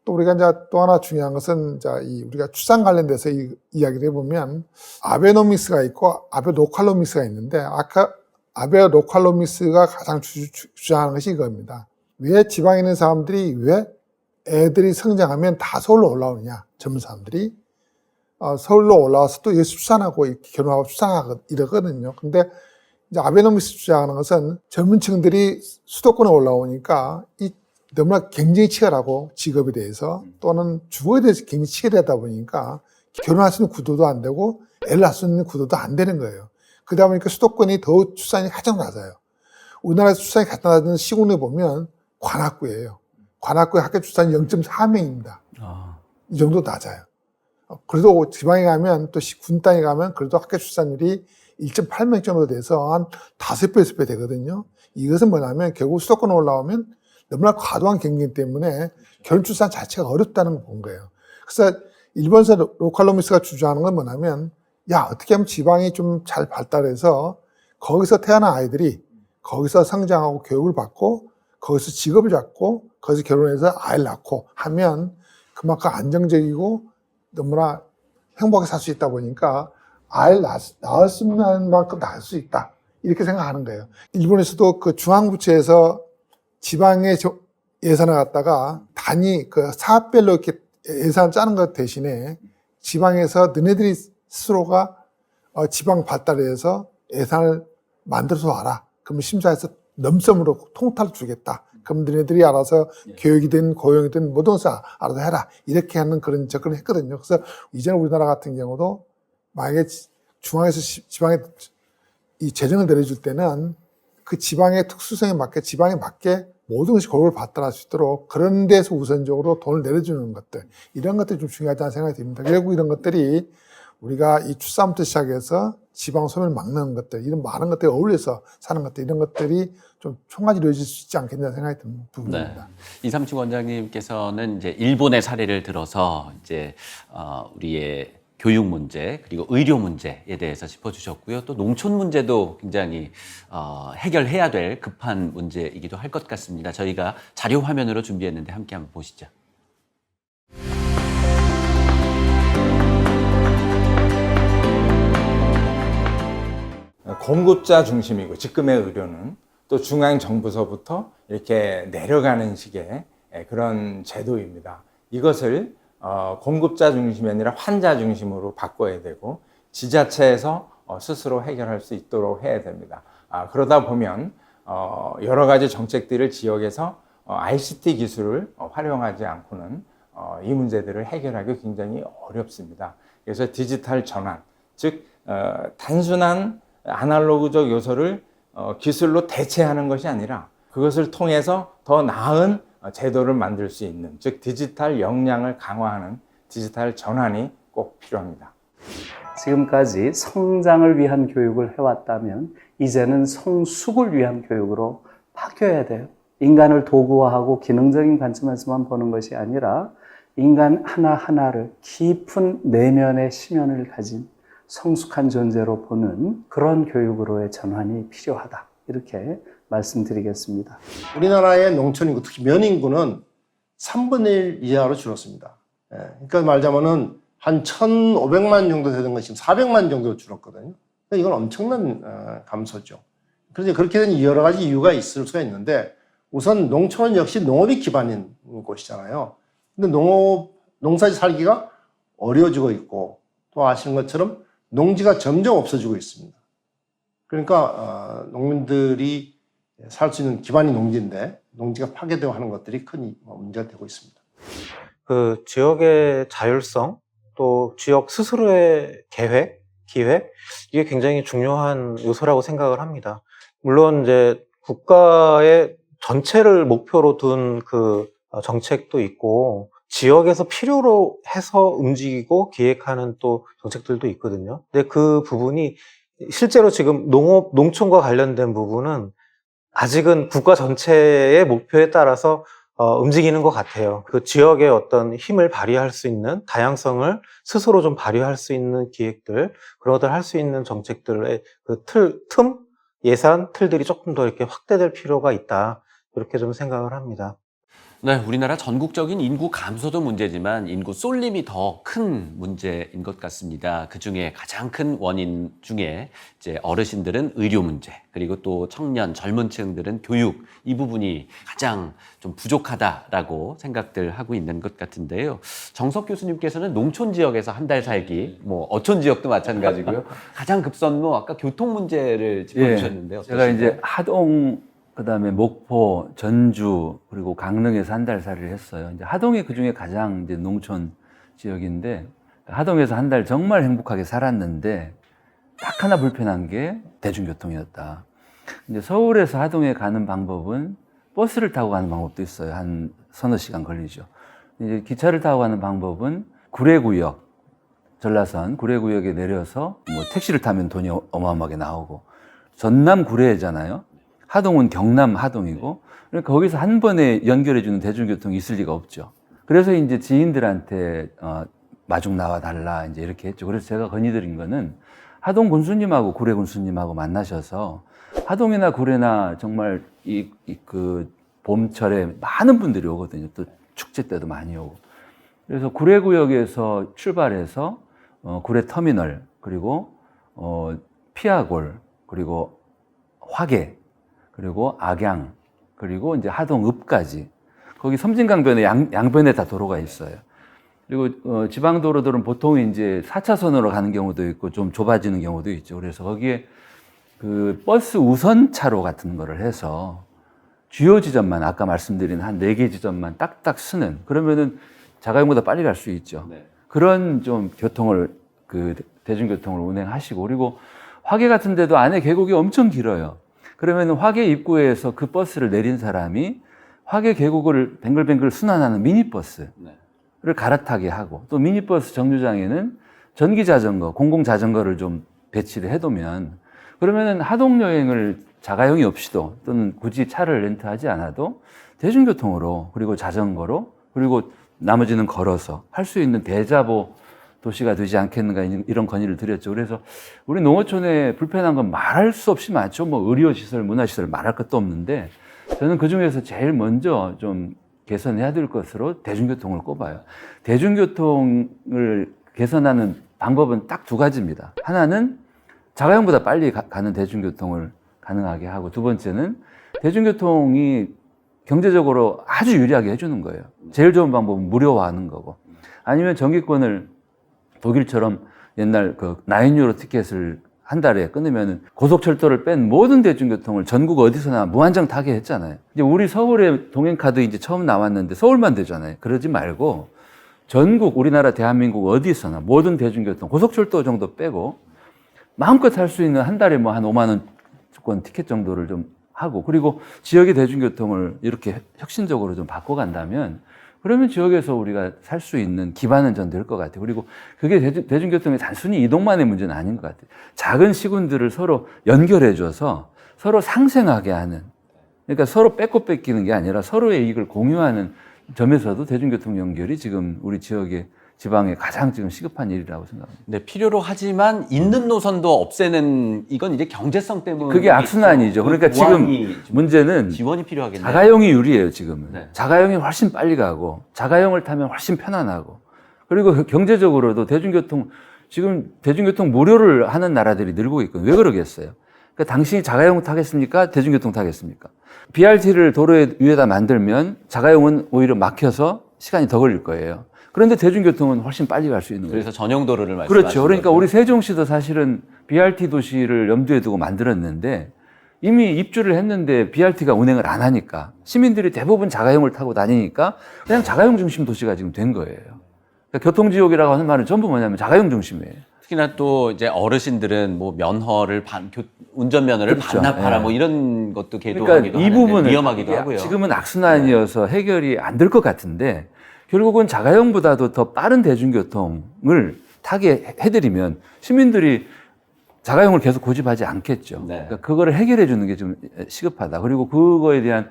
또 우리가 이제 또 하나 중요한 것은 이제 우리가 출산 관련돼서 이야기를 해보면 아베노미스가 있고 아베노칼로미스가 있는데, 아까 아베노칼로미스가 가장 주장하는 것이 이겁니다. 왜 지방에 있는 사람들이 왜 애들이 성장하면 다 서울로 올라오느냐, 젊은 사람들이 서울로 올라와서 또 출산하고 결혼하고 출산하고 이러거든요. 근데 이제 아베노미스 주장하는 것은 젊은 층들이 수도권에 올라오니까 너무나 굉장히 치열하고 직업에 대해서, 또는 주거에 대해서 굉장히 치열하다 보니까 결혼할 수 있는 구도도 안 되고 애를 낳을 수 있는 구도도 안 되는 거예요. 그러다 보니까 수도권이 더 출산이 가장 낮아요. 우리나라에서 출산이 가장 낮은 시군에 보면 관악구예요. 관악구의 학교 출산이 0.4명입니다. 이 정도 낮아요. 그래도 지방에 가면, 또 군 땅에 가면 그래도 학교 출산율이 1.8명 정도 돼서 한 5배, 6배 되거든요. 이것은 뭐냐면 결국 수도권에 올라오면 너무나 과도한 경쟁 때문에 결혼 출산 자체가 어렵다는 걸 본 거예요. 그래서 일본에서 로칼노미스가 주장하는 건 뭐냐면, 야, 어떻게 하면 지방이 좀 잘 발달해서 거기서 태어난 아이들이 거기서 성장하고 교육을 받고 거기서 직업을 잡고 거기서 결혼해서 아이를 낳고 하면 그만큼 안정적이고 너무나 행복하게 살 수 있다 보니까 아이를 낳았으면 만큼 낳을 수 있다. 이렇게 생각하는 거예요. 일본에서도 그 중앙부처에서 지방의 예산을 갖다가 단위 그 사업별로 이렇게 예산을 짜는 것 대신에 지방에서 너네들이 스스로가 지방 발달에 해서 예산을 만들어서 와라. 그러면 심사해서 넘섬으로 통타를 주겠다. 그럼 너네들이 알아서 교육이든 고용이든 모든 것을 알아서 해라. 이렇게 하는 그런 접근을 했거든요. 그래서 이전에 우리나라 같은 경우도 만약에 중앙에서 지방에 이 재정을 내려줄 때는 그 지방의 특수성에 맞게 지방에 맞게 모든 것이 골고루 발달할 수 있도록 그런 데서 우선적으로 돈을 내려주는 것들 이런 것들이 좀 중요하다는 생각이 듭니다. 결국 이런 것들이 우리가 이 출산부터 시작해서 지방 소멸을 막는 것들 이런 많은 것들이 어울려서 사는 것들 이런 것들이 좀 총괄 이루어질 수 있지 않겠냐 생각이 드는 부분입니다. 이삼춘 원장님께서는 이제 일본의 사례를 들어서 이제 우리의 교육 문제 그리고 의료 문제에 대해서 짚어주셨고요. 또 농촌 문제도 굉장히 해결해야 될 급한 문제이기도 할 것 같습니다. 저희가 자료 화면으로 준비했는데 함께 한번 보시죠. 공급자 중심이고 직금의 의료는 또 중앙정부서부터 이렇게 내려가는 식의 그런 제도입니다. 이것을 공급자 중심이 아니라 환자 중심으로 바꿔야 되고 지자체에서 스스로 해결할 수 있도록 해야 됩니다. 그러다 보면 여러 가지 정책들을 지역에서 ICT 기술을 활용하지 않고는 이 문제들을 해결하기 굉장히 어렵습니다. 그래서 디지털 전환, 즉 단순한 아날로그적 요소를 기술로 대체하는 것이 아니라 그것을 통해서 더 나은 제도를 만들 수 있는, 즉 디지털 역량을 강화하는 디지털 전환이 꼭 필요합니다. 지금까지 성장을 위한 교육을 해왔다면 이제는 성숙을 위한 교육으로 바뀌어야 돼요. 인간을 도구화하고 기능적인 관점에서만 보는 것이 아니라 인간 하나하나를 깊은 내면의 심연을 가진 성숙한 존재로 보는 그런 교육으로의 전환이 필요하다. 이렇게 말씀드리겠습니다. 우리나라의 농촌 인구, 특히 면인구는 3분의 1 이하로 줄었습니다. 그러니까 말하자면은 한 1,500만 정도 되던 것이 지금 400만 정도로 줄었거든요. 그러니까 이건 엄청난 감소죠. 그래서 그렇게 된 여러 가지 이유가 있을 수가 있는데 우선 농촌은 역시 농업이 기반인 곳이잖아요. 근데 농사 살기가 어려워지고 있고 또 아시는 것처럼 농지가 점점 없어지고 있습니다. 그러니까 농민들이 살 수 있는 기반이 농지인데 농지가 파괴되고 하는 것들이 큰 문제가 되고 있습니다. 그 지역의 자율성 또 지역 스스로의 계획, 기획 이게 굉장히 중요한 요소라고 생각을 합니다. 물론 이제 국가의 전체를 목표로 둔 그 정책도 있고 지역에서 필요로 해서 움직이고 기획하는 또 정책들도 있거든요. 근데 그 부분이 실제로 지금 농촌과 관련된 부분은 아직은 국가 전체의 목표에 따라서 움직이는 것 같아요. 그 지역의 어떤 힘을 발휘할 수 있는 다양성을 스스로 좀 발휘할 수 있는 기획들, 그러들 할 수 있는 정책들의 그 틈, 예산 틀들이 조금 더 이렇게 확대될 필요가 있다. 이렇게 좀 생각을 합니다. 네, 우리나라 전국적인 인구 감소도 문제지만 인구 쏠림이 더 큰 문제인 것 같습니다. 그 중에 가장 큰 원인 중에 이제 어르신들은 의료 문제, 그리고 또 청년, 젊은 층들은 교육, 이 부분이 가장 좀 부족하다라고 생각들 하고 있는 것 같은데요. 정석 교수님께서는 농촌 지역에서 한 달 살기, 뭐 어촌 지역도 마찬가지고요. 가장 급선무 아까 교통 문제를 짚어주셨는데요. 제가 이제 하동 그다음에 목포, 전주 그리고 강릉에서 한 달 살이를 했어요. 이제 하동이 그 중에 가장 이제 농촌 지역인데 하동에서 한 달 정말 행복하게 살았는데 딱 하나 불편한 게 대중교통이었다. 이제 서울에서 하동에 가는 방법은 버스를 타고 가는 방법도 있어요. 한 서너 시간 걸리죠. 이제 기차를 타고 가는 방법은 구례구역, 전라선 구례구역에 내려서 뭐 택시를 타면 돈이 어마어마하게 나오고 전남 구례잖아요. 하동은 경남 하동이고, 그러니까 거기서 한 번에 연결해주는 대중교통이 있을 리가 없죠. 그래서 이제 지인들한테 마중 나와 달라 이제 이렇게 했죠. 그래서 제가 건의드린 거는 하동 군수님하고 구례 군수님하고 만나셔서 하동이나 구례나 정말 그 봄철에 많은 분들이 오거든요. 또 축제 때도 많이 오고. 그래서 구례 구역에서 출발해서 구례 터미널, 그리고 피아골, 그리고 화계, 그리고 악양, 그리고 이제 하동읍까지, 거기 섬진강변에 양변에 다 도로가 있어요. 그리고 지방도로들은 보통 이제 4차선으로 가는 경우도 있고 좀 좁아지는 경우도 있죠. 그래서 거기에 그 버스 우선차로 같은 거를 해서 주요 지점만, 아까 말씀드린 한 4개 지점만 딱딱 쓰는, 그러면은 자가용보다 빨리 갈 수 있죠. 네. 그런 좀 교통을, 그 대중교통을 운행하시고, 그리고 화계 같은 데도 안에 계곡이 엄청 길어요. 그러면 화계 입구에서 그 버스를 내린 사람이 화계 계곡을 뱅글뱅글 순환하는 미니버스를 갈아타게 하고, 또 미니버스 정류장에는 전기자전거, 공공자전거를 좀 배치를 해두면, 그러면은 하동 여행을 자가용이 없이도, 또는 굳이 차를 렌트하지 않아도 대중교통으로, 그리고 자전거로, 그리고 나머지는 걸어서 할 수 있는 대자보 도시가 되지 않겠는가, 이런 건의를 드렸죠. 그래서 우리 농어촌에 불편한 건 말할 수 없이 많죠. 뭐 의료시설, 문화시설 말할 것도 없는데, 저는 그 중에서 제일 먼저 좀 개선해야 될 것으로 대중교통을 꼽아요. 대중교통을 개선하는 방법은 딱 2가지입니다. 하나는 자가용보다 빨리 가는 대중교통을 가능하게 하고, 2번째는 대중교통이 경제적으로 아주 유리하게 해주는 거예요. 제일 좋은 방법은 무료화하는 거고, 아니면 전기권을 독일처럼 옛날 그 9유로 티켓을 한 달에 끊으면 고속철도를 뺀 모든 대중교통을 전국 어디서나 무한정 타게 했잖아요. 이제 우리 서울에 동행카드 이제 처음 나왔는데 서울만 되잖아요. 그러지 말고 전국, 우리나라 대한민국 어디서나 모든 대중교통, 고속철도 정도 빼고 마음껏 할 수 있는 한 달에 뭐 한 5만 원권 티켓 정도를 좀 하고, 그리고 지역의 대중교통을 이렇게 혁신적으로 좀 바꿔간다면, 그러면 지역에서 우리가 살 수 있는 기반은 전 될 것 같아요. 그리고 그게 대중교통이 단순히 이동만의 문제는 아닌 것 같아요. 작은 시군들을 서로 연결해줘서 서로 상생하게 하는, 그러니까 서로 뺏고 뺏기는 게 아니라 서로의 이익을 공유하는 점에서도 대중교통 연결이 지금 우리 지역의 지방에 가장 지금 시급한 일이라고 생각합니다. 네, 필요로 하지만 있는 노선도 없애는, 이건 이제 경제성 때문에. 그게 악순환이죠. 그러니까 지금 문제는 지원이 필요하겠네요. 자가용이 유리해요, 지금은. 네. 자가용이 훨씬 빨리 가고, 자가용을 타면 훨씬 편안하고, 그리고 경제적으로도 대중교통, 지금 대중교통 무료를 하는 나라들이 늘고 있거든요. 왜 그러겠어요? 그러니까 당신이 자가용 타겠습니까? 대중교통 타겠습니까? BRT를 도로 위에다 만들면 자가용은 오히려 막혀서 시간이 더 걸릴 거예요. 그런데 대중교통은 훨씬 빨리 갈 수 있는 거예요. 그래서 전용 도로를 말씀하시는 그렇죠. 그러니까 거죠. 우리 세종시도 사실은 BRT 도시를 염두에 두고 만들었는데, 이미 입주를 했는데 BRT가 운행을 안 하니까 시민들이 대부분 자가용을 타고 다니니까 그냥 자가용 중심 도시가 지금 된 거예요. 그러니까 교통지옥이라고 하는 말은 전부 뭐냐면 자가용 중심이에요. 특히나 또 이제 어르신들은 뭐 면허를 운전면허를 그렇죠. 반납하라, 네. 뭐 이런 것도 계도하기도 그러니까 이 하는데 부분은 위험하기도 하고요. 지금은 악순환이어서 해결이 안 될 것 같은데, 결국은 자가용보다도 더 빠른 대중교통을 타게 해드리면 시민들이 자가용을 계속 고집하지 않겠죠. 네. 그러니까 그거를 해결해 주는 게 좀 시급하다. 그리고 그거에 대한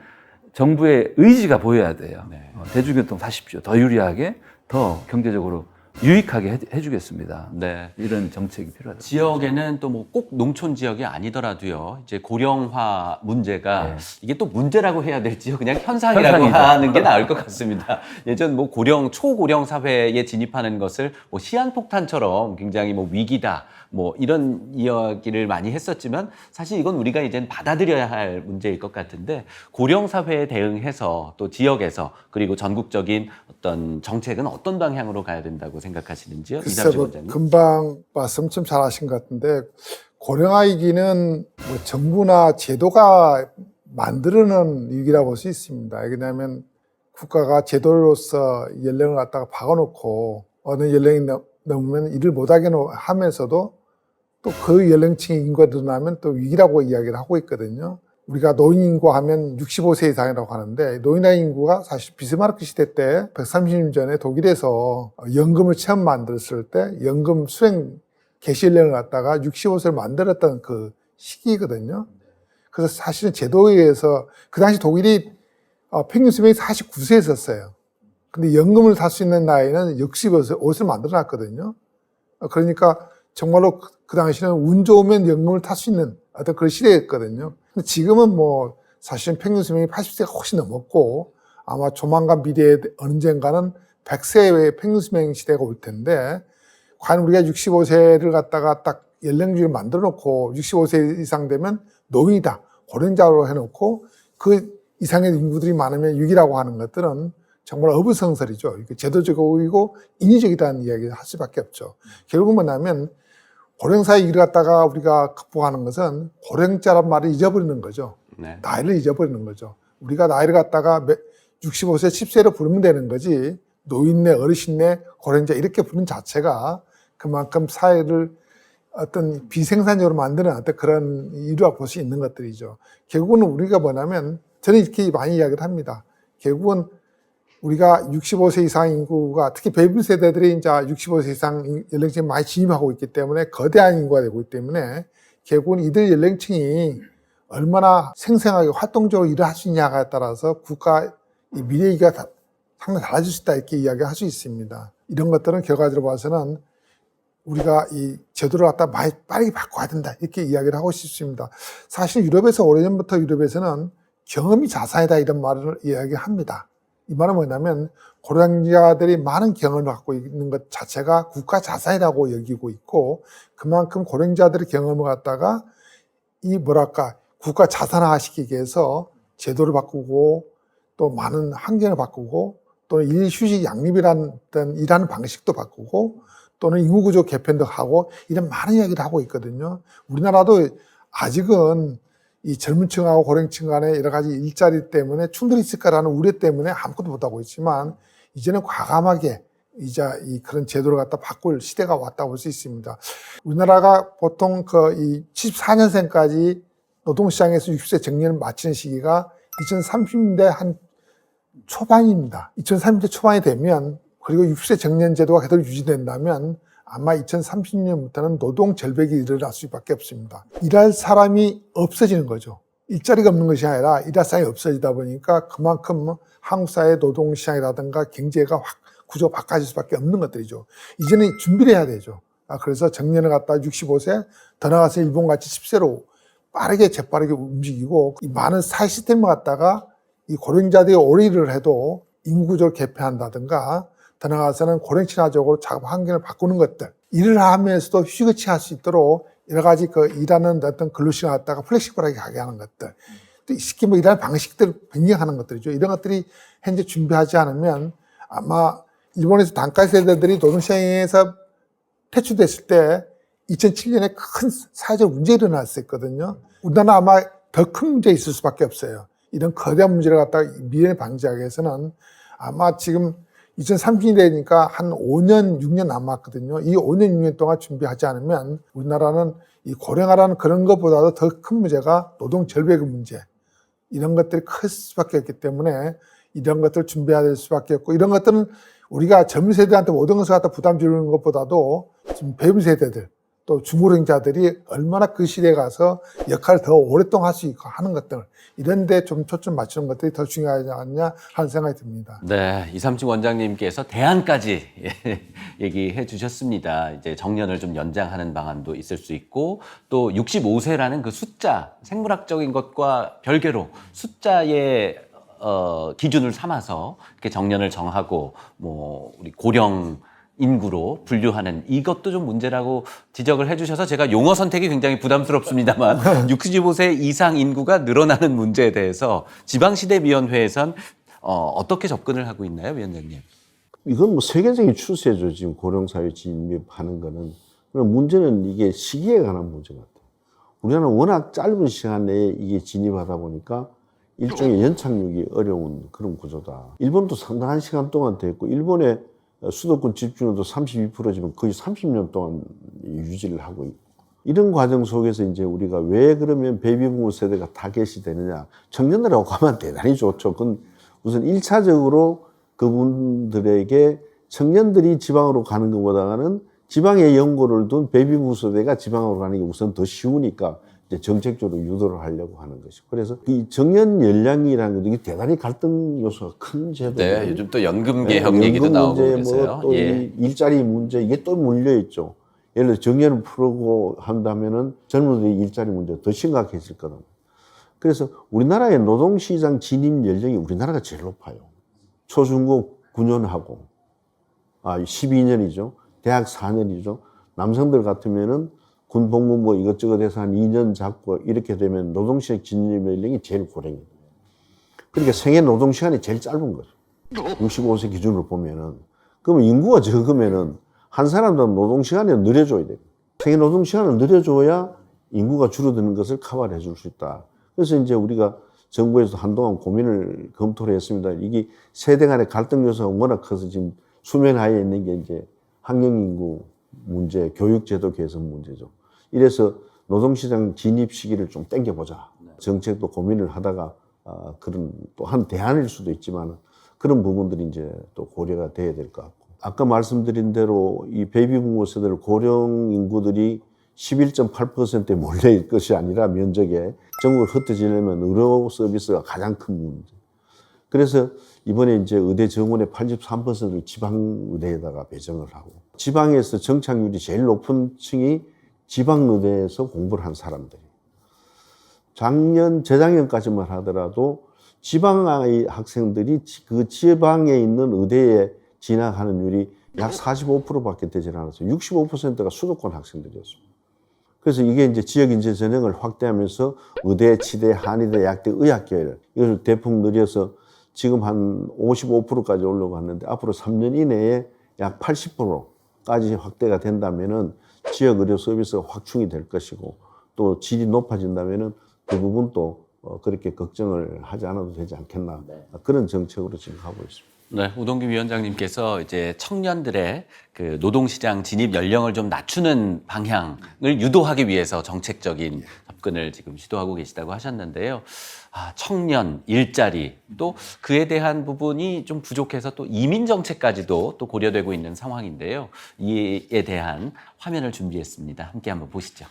정부의 의지가 보여야 돼요. 네. 대중교통 타십시오. 더 유리하게, 더 경제적으로 유익하게 해주겠습니다. 네. 이런 정책이 필요하다. 지역에는 또 뭐 꼭 농촌 지역이 아니더라도요, 이제 고령화 문제가 네. 이게 또 문제라고 해야 될지요, 그냥 현상이라고 현상이죠. 하는 게 나을 것 같습니다. 예전 뭐 초고령 사회에 진입하는 것을 뭐 시한폭탄처럼 굉장히 뭐 위기다, 뭐 이런 이야기를 많이 했었지만, 사실 이건 우리가 이제는 받아들여야 할 문제일 것 같은데, 고령 사회에 대응해서 또 지역에서, 그리고 전국적인 어떤 정책은 어떤 방향으로 가야 된다고 생각하시는지요? 글쎄, 이삼주 원장님. 금방 말씀 좀 잘하신 것 같은데, 고령화 위기는 뭐 정부나 제도가 만들어낸 위기라고 볼 수 있습니다. 왜냐하면 국가가 제도로서 연령을 갖다가 박아놓고 어느 연령이 넘으면 일을 못하게 하면서도 또 그 연령층의 인구가 늘어나면 또 위기라고 이야기를 하고 있거든요. 우리가 노인 인구 하면 65세 이상이라고 하는데, 노인 인구가 사실 비스마르크 시대 때 130년 전에 독일에서 연금을 처음 만들었을 때 연금 수행 개시 연령을 갖다가 65세를 만들었던 그 시기거든요. 그래서 사실은 제도에 의해서 그 당시 독일이 평균 수명이 49세였었어요. 근데 연금을 탈 수 있는 나이는 65세를 만들어놨거든요. 그러니까 정말로 그 당시에는 운 좋으면 연금을 탈 수 있는 어떤 그런 시대였거든요. 근데 지금은 뭐 사실은 평균 수명이 80세가 훨씬 넘었고 아마 조만간 미래에 언젠가는 100세의 평균 수명 시대가 올 텐데 과연 우리가 65세를 갖다가 딱 연령주를 만들어 놓고 65세 이상 되면 노인이다, 고령자로 해놓고 그 이상의 인구들이 많으면 6이라고 하는 것들은 정말 어불성설이죠. 제도적이고 인위적이라는 이야기를 할 수밖에 없죠. 결국은 뭐냐면 고령사의 일을 갖다가 우리가 극복하는 것은 고령자란 말을 잊어버리는 거죠. 네. 나이를 잊어버리는 거죠. 우리가 나이를 갖다가 65세, 10세로 부르면 되는 거지 노인네, 어르신네, 고령자 이렇게 부르는 자체가 그만큼 사회를 어떤 비생산적으로 만드는 어떤 그런 이유라고 볼 수 있는 것들이죠. 결국은 우리가 뭐냐면 저는 이렇게 많이 이야기를 합니다. 결국은 우리가 65세 이상 인구가 특히 베이비 세대들이 이제 65세 이상 연령층이 많이 진입하고 있기 때문에 거대한 인구가 되고 있기 때문에 결국은 이들 연령층이 얼마나 생생하게 활동적으로 일을 할 수 있냐에 따라서 국가 미래이가 상당히 달라질 수 있다 이렇게 이야기할 수 있습니다. 이런 것들은 결과적으로 봐서는 우리가 이 제도를 갖다 많이 빠르게 바꿔야 된다 이렇게 이야기를 하고 싶습니다. 사실 유럽에서 오래전부터 유럽에서는 경험이 자산이다 이런 말을 이야기합니다. 이 말은 뭐냐면 고령자들이 많은 경험을 갖고 있는 것 자체가 국가 자산이라고 여기고 있고 그만큼 고령자들의 경험을 갖다가 이 뭐랄까 국가 자산화 시키기 위해서 제도를 바꾸고 또 많은 환경을 바꾸고 또는 일휴식 양립이라는 어떤 일하는 방식도 바꾸고 또는 인구구조 개편도 하고 이런 많은 이야기를 하고 있거든요. 우리나라도 아직은 이 젊은 층하고 고령층 간의 여러 가지 일자리 때문에 충돌이 있을 거라는 우려 때문에 아무것도 못하고 있지만 이제는 과감하게 이제 이 그런 제도를 갖다 바꿀 시대가 왔다고 볼 수 있습니다. 우리나라가 보통 이 74년생까지 노동시장에서 60세 정년을 마치는 시기가 2030년대 한 초반입니다. 2030년대 초반이 되면 그리고 60세 정년 제도가 계속 유지된다면 아마 2030년부터는 노동 절벽이 일어날 수밖에 없습니다. 일할 사람이 없어지는 거죠. 일자리가 없는 것이 아니라 일할 사람이 없어지다 보니까 그만큼 한국 사회 노동 시장이라든가 경제가 확 구조가 바꿔질 수밖에 없는 것들이죠. 이제는 준비를 해야 되죠. 그래서 정년을 갖다 65세 더 나가서 일본같이 10세로 빠르게 재빠르게 움직이고 이 많은 사회 시스템을 갖다가 이 고령자들이 오래 일을 해도 인구적으로 개편한다든가 더 나아가서는 고령친화적으로 작업 환경을 바꾸는 것들, 일을 하면서도 휴식을 취할 수 있도록 여러 가지 일하는 어떤 근로시간을 갖다가 플렉시블하게 가게 하는 것들, 또 쉽게 일하는 방식들을 변경하는 것들이죠. 이런 것들이 현재 준비하지 않으면 아마 일본에서 단과 세대들이 노동시장에서 퇴출됐을 때 2007년에 큰 사회적 문제가 일어났었거든요. 우리나라 아마 더 큰 문제 있을 수밖에 없어요. 이런 거대한 문제를 갖다가 미래에 방지하기 위해서는 아마 지금 2030년이 되니까 한 5년, 6년 남았거든요. 이 5년, 6년 동안 준비하지 않으면 우리나라는 이 고령화라는 그런 것보다도 더 큰 문제가 노동 절벽의 문제, 이런 것들이 클 수밖에 없기 때문에 이런 것들을 준비해야 될 수밖에 없고, 이런 것들은 우리가 젊은 세대한테 모든 것을 갖다 부담 주는 것보다도 지금 배우 세대들, 또 중고령자들이 얼마나 그 시대에 가서 역할을 더 오랫동안 할 수 있고 하는 것들, 이런 데 좀 초점 맞추는 것들이 더 중요하지 않냐 하는 생각이 듭니다. 네, 이삼층 원장님께서 대안까지 얘기해 주셨습니다. 이제 정년을 좀 연장하는 방안도 있을 수 있고, 또 65세라는 그 숫자, 생물학적인 것과 별개로 숫자의 기준을 삼아서 이렇게 정년을 정하고, 우리 고령 인구로 분류하는 이것도 좀 문제라고 지적을 해주셔서 제가 용어 선택이 굉장히 부담스럽습니다만 65세 이상 인구가 늘어나는 문제에 대해서 지방시대위원회에선 어떻게 접근을 하고 있나요, 위원장님? 이건 세계적인 추세죠. 지금 고령사회 진입하는 거는. 그럼 문제는 이게 시기에 관한 문제 같아요. 우리나라는 워낙 짧은 시간 내에 이게 진입하다 보니까 일종의 연착륙이 어려운 그런 구조다. 일본도 상당한 시간 동안 됐고, 일본의 수도권 집중률도 32%지만 거의 30년 동안 유지를 하고 있고, 이런 과정 속에서 이제 우리가 왜 그러면 베이비부모 세대가 타겟이 되느냐. 청년들하고 가면 대단히 좋죠. 그건 우선 1차적으로 그분들에게 청년들이 지방으로 가는 것보다는 지방에 연고를 둔 베이비부모 세대가 지방으로 가는 게 우선 더 쉬우니까 이제 정책적으로 유도를 하려고 하는 것이고. 그래서 이 정년 연령이라는 것도 대단히 갈등 요소가 큰 제도예요. 네, 요즘 또 연금 개혁 얘기도 연금 나오고 문제, 그래서요. 또 예. 이 일자리 문제 이게 또 물려 있죠. 예를 들어 정년을 풀고 한다면은 젊은이들의 일자리 문제가 더 심각해질 거다. 그래서 우리나라의 노동시장 진입 연령이 우리나라가 제일 높아요. 초중고 9년하고 12년이죠. 대학 4년이죠. 남성들 같으면은 군 복무 뭐 이것저것 해서 한 2년 잡고 이렇게 되면 노동시장 진입 연령이 제일 고령이에요. 그러니까 생애 노동시간이 제일 짧은 거죠. 65세 기준으로 보면은. 그러면 인구가 적으면은 한 사람도 노동시간이 늘려줘야 돼요. 생애 노동시간을 늘려줘야 인구가 줄어드는 것을 커버를 해줄 수 있다. 그래서 이제 우리가 정부에서 한동안 고민을 검토를 했습니다. 이게 세대 간의 갈등 요소가 워낙 커서 지금 수면 하에 있는 게 이제 학령인구 문제, 교육제도 개선 문제죠. 이래서 노동시장 진입 시기를 좀 당겨보자. 정책도 고민을 하다가 그런 또 한 대안일 수도 있지만 그런 부분들이 이제 또 고려가 돼야 될 것 같고. 아까 말씀드린 대로 이 베이비부모 세대를 고령 인구들이 11.8%에 몰려있을 것이 아니라 면적에 전국을 흩어지려면 의료 서비스가 가장 큰 문제. 그래서 이번에 이제 의대 정원의 83%를 지방의대에다가 배정을 하고 지방에서 정착률이 제일 높은 층이 지방의대에서 공부를 한 사람들이. 재작년까지만 하더라도 지방의 학생들이 그 지방에 있는 의대에 진학하는 율이 약 45%밖에 되지 않았어요. 65%가 수도권 학생들이었습니다. 그래서 이게 이제 지역 인재 전형을 확대하면서 의대, 치대, 한의대, 약대, 의학계열 이걸 대폭 늘려서 지금 한 55%까지 올라갔는데 앞으로 3년 이내에 약 80%까지 확대가 된다면은 지역 의료 서비스가 확충이 될 것이고 또 질이 높아진다면은 그 부분도 그렇게 걱정을 하지 않아도 되지 않겠나. 그런 정책으로 지금 가고 있습니다. 네, 우동규 위원장님께서 이제 청년들의 그 노동시장 진입 연령을 좀 낮추는 방향을 유도하기 위해서 정책적인 접근을 지금 시도하고 계시다고 하셨는데요. 청년, 일자리, 또 그에 대한 부분이 좀 부족해서 또 이민 정책까지도 또 고려되고 있는 상황인데요. 이에 대한 화면을 준비했습니다. 함께 한번 보시죠.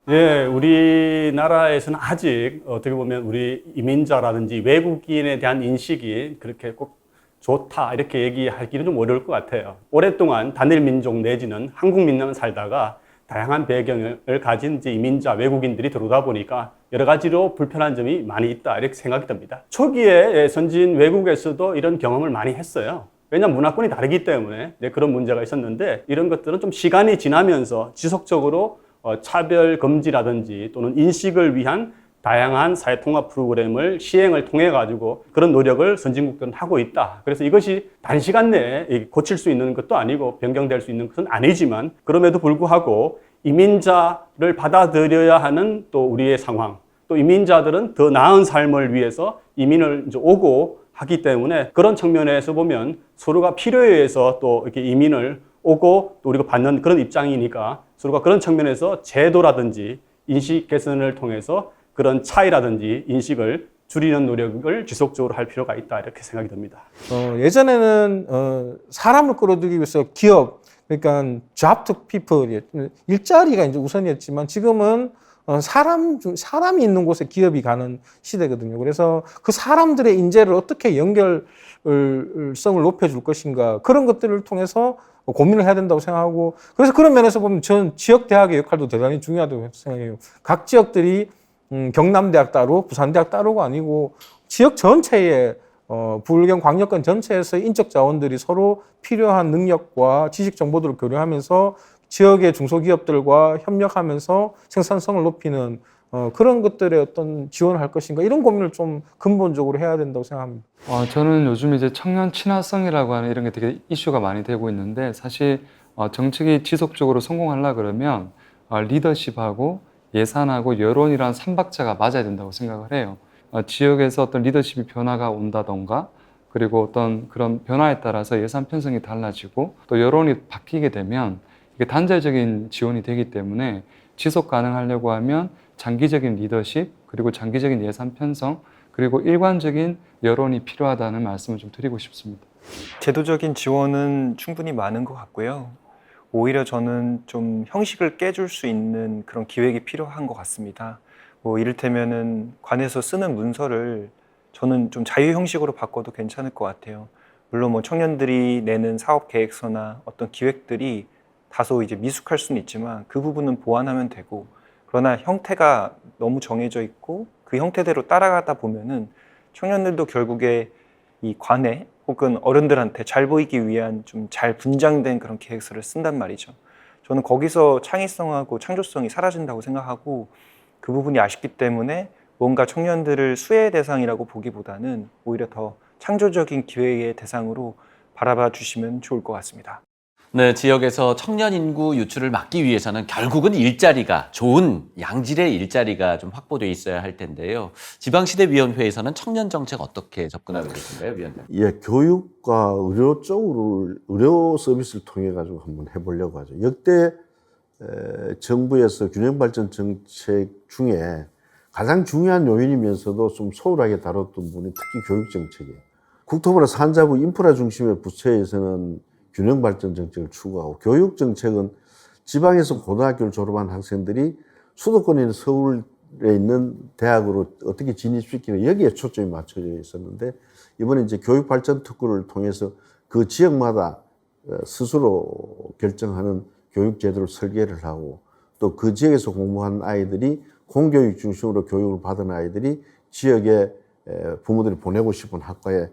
예, 우리나라에서는 아직 어떻게 보면 우리 이민자라든지 외국인에 대한 인식이 그렇게 꼭 좋다 이렇게 얘기하기는 좀 어려울 것 같아요. 오랫동안 단일 민족 내지는 한국 민족만 살다가 다양한 배경을 가진 이제 이민자 외국인들이 들어오다 보니까 여러 가지로 불편한 점이 많이 있다 이렇게 생각이 듭니다. 초기에 선진 외국에서도 이런 경험을 많이 했어요. 왜냐하면 문화권이 다르기 때문에 그런 문제가 있었는데 이런 것들은 좀 시간이 지나면서 지속적으로 차별 금지라든지 또는 인식을 위한 다양한 사회통합 프로그램을 시행을 통해 가지고 그런 노력을 선진국들은 하고 있다. 그래서 이것이 단시간 내에 고칠 수 있는 것도 아니고 변경될 수 있는 것은 아니지만 그럼에도 불구하고 이민자를 받아들여야 하는 또 우리의 상황, 또 이민자들은 더 나은 삶을 위해서 이민을 이제 오고 하기 때문에 그런 측면에서 보면 서로가 필요에 의해서 또 이렇게 이민을 오고 또 우리가 받는 그런 입장이니까 서로가 그런 측면에서 제도라든지 인식 개선을 통해서 그런 차이라든지 인식을 줄이는 노력을 지속적으로 할 필요가 있다 이렇게 생각이 듭니다. 예전에는 사람을 끌어들이기 위해서 기업, 그러니까 job to people, 일자리가 이제 우선이었지만 지금은 사람이 있는 곳에 기업이 가는 시대거든요. 그래서 그 사람들의 인재를 어떻게 연결성을 높여줄 것인가 그런 것들을 통해서 고민을 해야 된다고 생각하고 그래서 그런 면에서 보면 저는 지역 대학의 역할도 대단히 중요하다고 생각해요. 각 지역들이 경남대학 따로 부산대학 따로가 아니고 지역 전체에 부울경 광역권 전체에서 인적 자원들이 서로 필요한 능력과 지식 정보들을 교류하면서 지역의 중소기업들과 협력하면서 생산성을 높이는 그런 것들에 어떤 지원을 할 것인가 이런 고민을 좀 근본적으로 해야 된다고 생각합니다. 저는 요즘 이제 청년 친화성이라고 하는 이런 게 되게 이슈가 많이 되고 있는데 사실 정책이 지속적으로 성공하려 그러면 리더십하고 예산하고 여론이라는 삼박자가 맞아야 된다고 생각을 해요. 지역에서 어떤 리더십이 변화가 온다던가 그리고 어떤 그런 변화에 따라서 예산 편성이 달라지고 또 여론이 바뀌게 되면 이게 단절적인 지원이 되기 때문에 지속 가능하려고 하면 장기적인 리더십 그리고 장기적인 예산 편성 그리고 일관적인 여론이 필요하다는 말씀을 좀 드리고 싶습니다. 제도적인 지원은 충분히 많은 것 같고요. 오히려 저는 좀 형식을 깨줄 수 있는 그런 기획이 필요한 것 같습니다. 뭐 이를테면은 관에서 쓰는 문서를 저는 좀 자유 형식으로 바꿔도 괜찮을 것 같아요. 물론 뭐 청년들이 내는 사업 계획서나 어떤 기획들이 다소 이제 미숙할 수는 있지만 그 부분은 보완하면 되고, 그러나 형태가 너무 정해져 있고 그 형태대로 따라가다 보면은 청년들도 결국에 이 관에 혹은 어른들한테 잘 보이기 위한 좀 잘 분장된 그런 계획서를 쓴단 말이죠. 저는 거기서 창의성하고 창조성이 사라진다고 생각하고, 그 부분이 아쉽기 때문에 뭔가 청년들을 수혜의 대상이라고 보기보다는 오히려 더 창조적인 기회의 대상으로 바라봐 주시면 좋을 것 같습니다. 네, 지역에서 청년 인구 유출을 막기 위해서는 결국은 일자리가, 좋은 양질의 일자리가 좀 확보돼 있어야 할 텐데요. 지방시대위원회에서는 청년 정책 어떻게 접근하고 계신가요, 위원님? 예, 교육과 의료 쪽으로 의료 서비스를 통해 가지고 한번 해보려고 하죠. 역대 정부에서 균형발전 정책 중에 가장 중요한 요인이면서도 좀 소홀하게 다뤘던 부분이 특히 교육 정책이에요. 국토부나 산자부 인프라 중심의 부처에서는 균형발전 정책을 추구하고, 교육 정책은 지방에서 고등학교를 졸업한 학생들이 수도권에 있는 서울에 있는 대학으로 어떻게 진입시키는, 여기에 초점이 맞춰져 있었는데, 이번에 이제 교육발전 특구를 통해서 그 지역마다 스스로 결정하는 교육제도를 설계를 하고, 또 그 지역에서 공부한 아이들이 공교육 중심으로 교육을 받은 아이들이 지역에 부모들이 보내고 싶은 학과에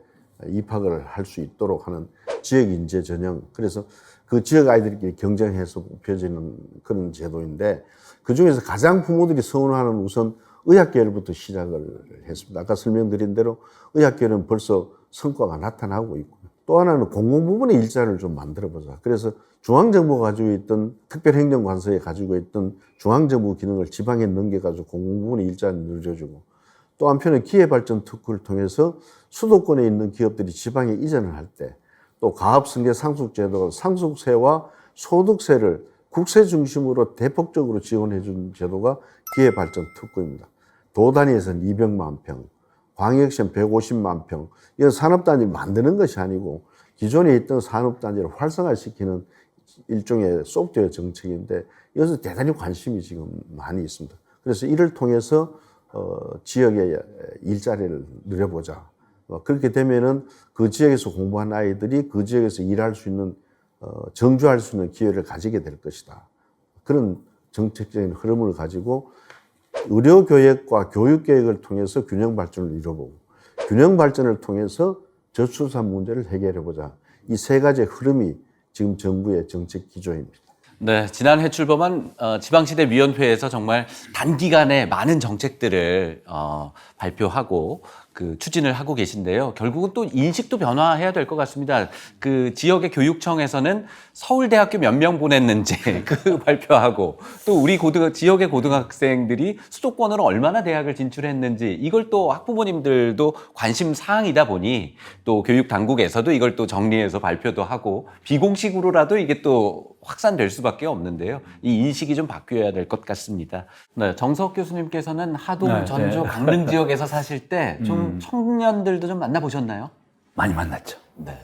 입학을 할 수 있도록 하는 지역 인재 전형, 그래서 그 지역 아이들끼리 경쟁해서 뽑혀지는 그런 제도인데, 그 중에서 가장 부모들이 선호하는 우선 의학계열부터 시작을 했습니다. 아까 설명드린 대로 의학계열은 벌써 성과가 나타나고 있고, 또 하나는 공공 부분의 일자리를 좀 만들어 보자. 그래서 중앙정부가 가지고 있던 특별행정관서에 가지고 있던 중앙정부 기능을 지방에 넘겨가지고 공공 부분의 일자리를 늘려주고, 또 한편에 기회발전 특구를 통해서 수도권에 있는 기업들이 지방에 이전을 할 때 또 가압승계 상속제도, 상속세와 소득세를 국세 중심으로 대폭적으로 지원해 준 제도가 기회발전 특구입니다. 도 단위에서는 200만 평, 광역시는 150만 평, 이건 산업단지 만드는 것이 아니고 기존에 있던 산업단지를 활성화시키는 일종의 소프트웨어 정책인데, 이것은 대단히 관심이 지금 많이 있습니다. 그래서 이를 통해서 지역의 일자리를 늘려보자. 그렇게 되면은 그 지역에서 공부한 아이들이 그 지역에서 일할 수 있는, 정주할 수 있는 기회를 가지게 될 것이다. 그런 정책적인 흐름을 가지고 의료교육과 교육계획을 통해서 균형발전을 이뤄보고, 균형발전을 통해서 저출산 문제를 해결해보자. 이 세 가지의 흐름이 지금 정부의 정책 기조입니다. 네, 지난해 출범한 지방시대위원회에서 정말 단기간에 많은 정책들을 발표하고 추진을 하고 계신데요. 결국은 또 인식도 변화해야 될 것 같습니다. 그 지역의 교육청에서는 서울대학교 몇 명 보냈는지 발표하고, 또 우리 지역의 고등학생들이 수도권으로 얼마나 대학을 진출했는지, 이걸 또 학부모님들도 관심 사항이다 보니 또 교육 당국에서도 이걸 또 정리해서 발표도 하고, 비공식으로라도 이게 또 확산될 수밖에 없는데요. 이 인식이 좀 바뀌어야 될 것 같습니다. 네, 정석 교수님께서는 하동, 전주, 강릉 지역에서 사실 때 좀 청년들도 좀 만나보셨나요? 많이 만났죠. 네.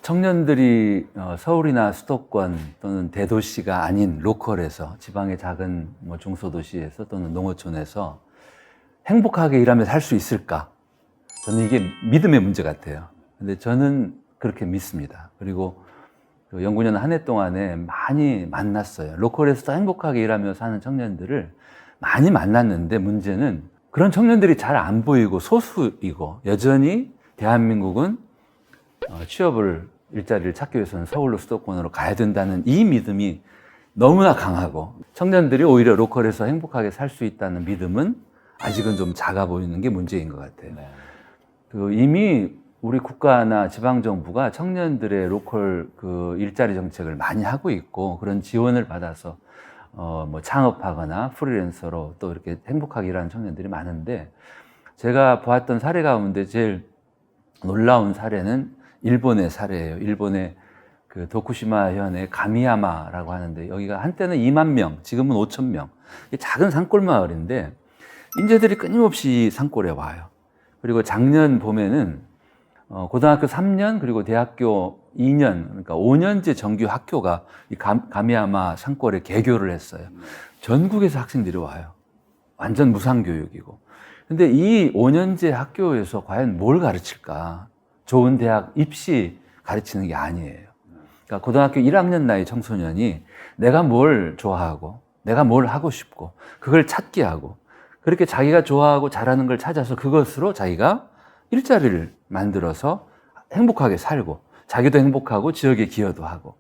청년들이 서울이나 수도권 또는 대도시가 아닌 로컬에서, 지방의 작은 중소도시에서 또는 농어촌에서 행복하게 일하며 살 수 있을까? 저는 이게 믿음의 문제 같아요. 근데 저는 그렇게 믿습니다. 그리고 연구년 한 해 동안에 많이 만났어요. 로컬에서도 행복하게 일하며 사는 청년들을 많이 만났는데, 문제는 그런 청년들이 잘 안 보이고 소수이고, 여전히 대한민국은 일자리를 찾기 위해서는 서울로, 수도권으로 가야 된다는 이 믿음이 너무나 강하고, 청년들이 오히려 로컬에서 행복하게 살 수 있다는 믿음은 아직은 좀 작아 보이는 게 문제인 것 같아요. 네. 이미 우리 국가나 지방정부가 청년들의 로컬 일자리 정책을 많이 하고 있고, 그런 지원을 받아서 창업하거나 프리랜서로 또 이렇게 행복하게 일하는 청년들이 많은데, 제가 보았던 사례 가운데 제일 놀라운 사례는 일본의 사례예요. 일본의 도쿠시마 현의 가미야마라고 하는데, 여기가 한때는 2만 명, 지금은 5천 명. 작은 산골 마을인데 인재들이 끊임없이 산골에 와요. 그리고 작년 봄에는 고등학교 3년 그리고 대학교 2년, 그러니까 5년제 정규 학교가 이 가미야마 산골에 개교를 했어요. 전국에서 학생들이 와요. 완전 무상교육이고. 근데 이 5년제 학교에서 과연 뭘 가르칠까? 좋은 대학 입시 가르치는 게 아니에요. 그러니까 고등학교 1학년 나이 청소년이 내가 뭘 좋아하고 내가 뭘 하고 싶고 그걸 찾게 하고 그렇게 자기가 좋아하고 잘하는 걸 찾아서 그것으로 자기가 일자리를 만들어서 행복하게 살고 자기도 행복하고 지역에 기여도 하고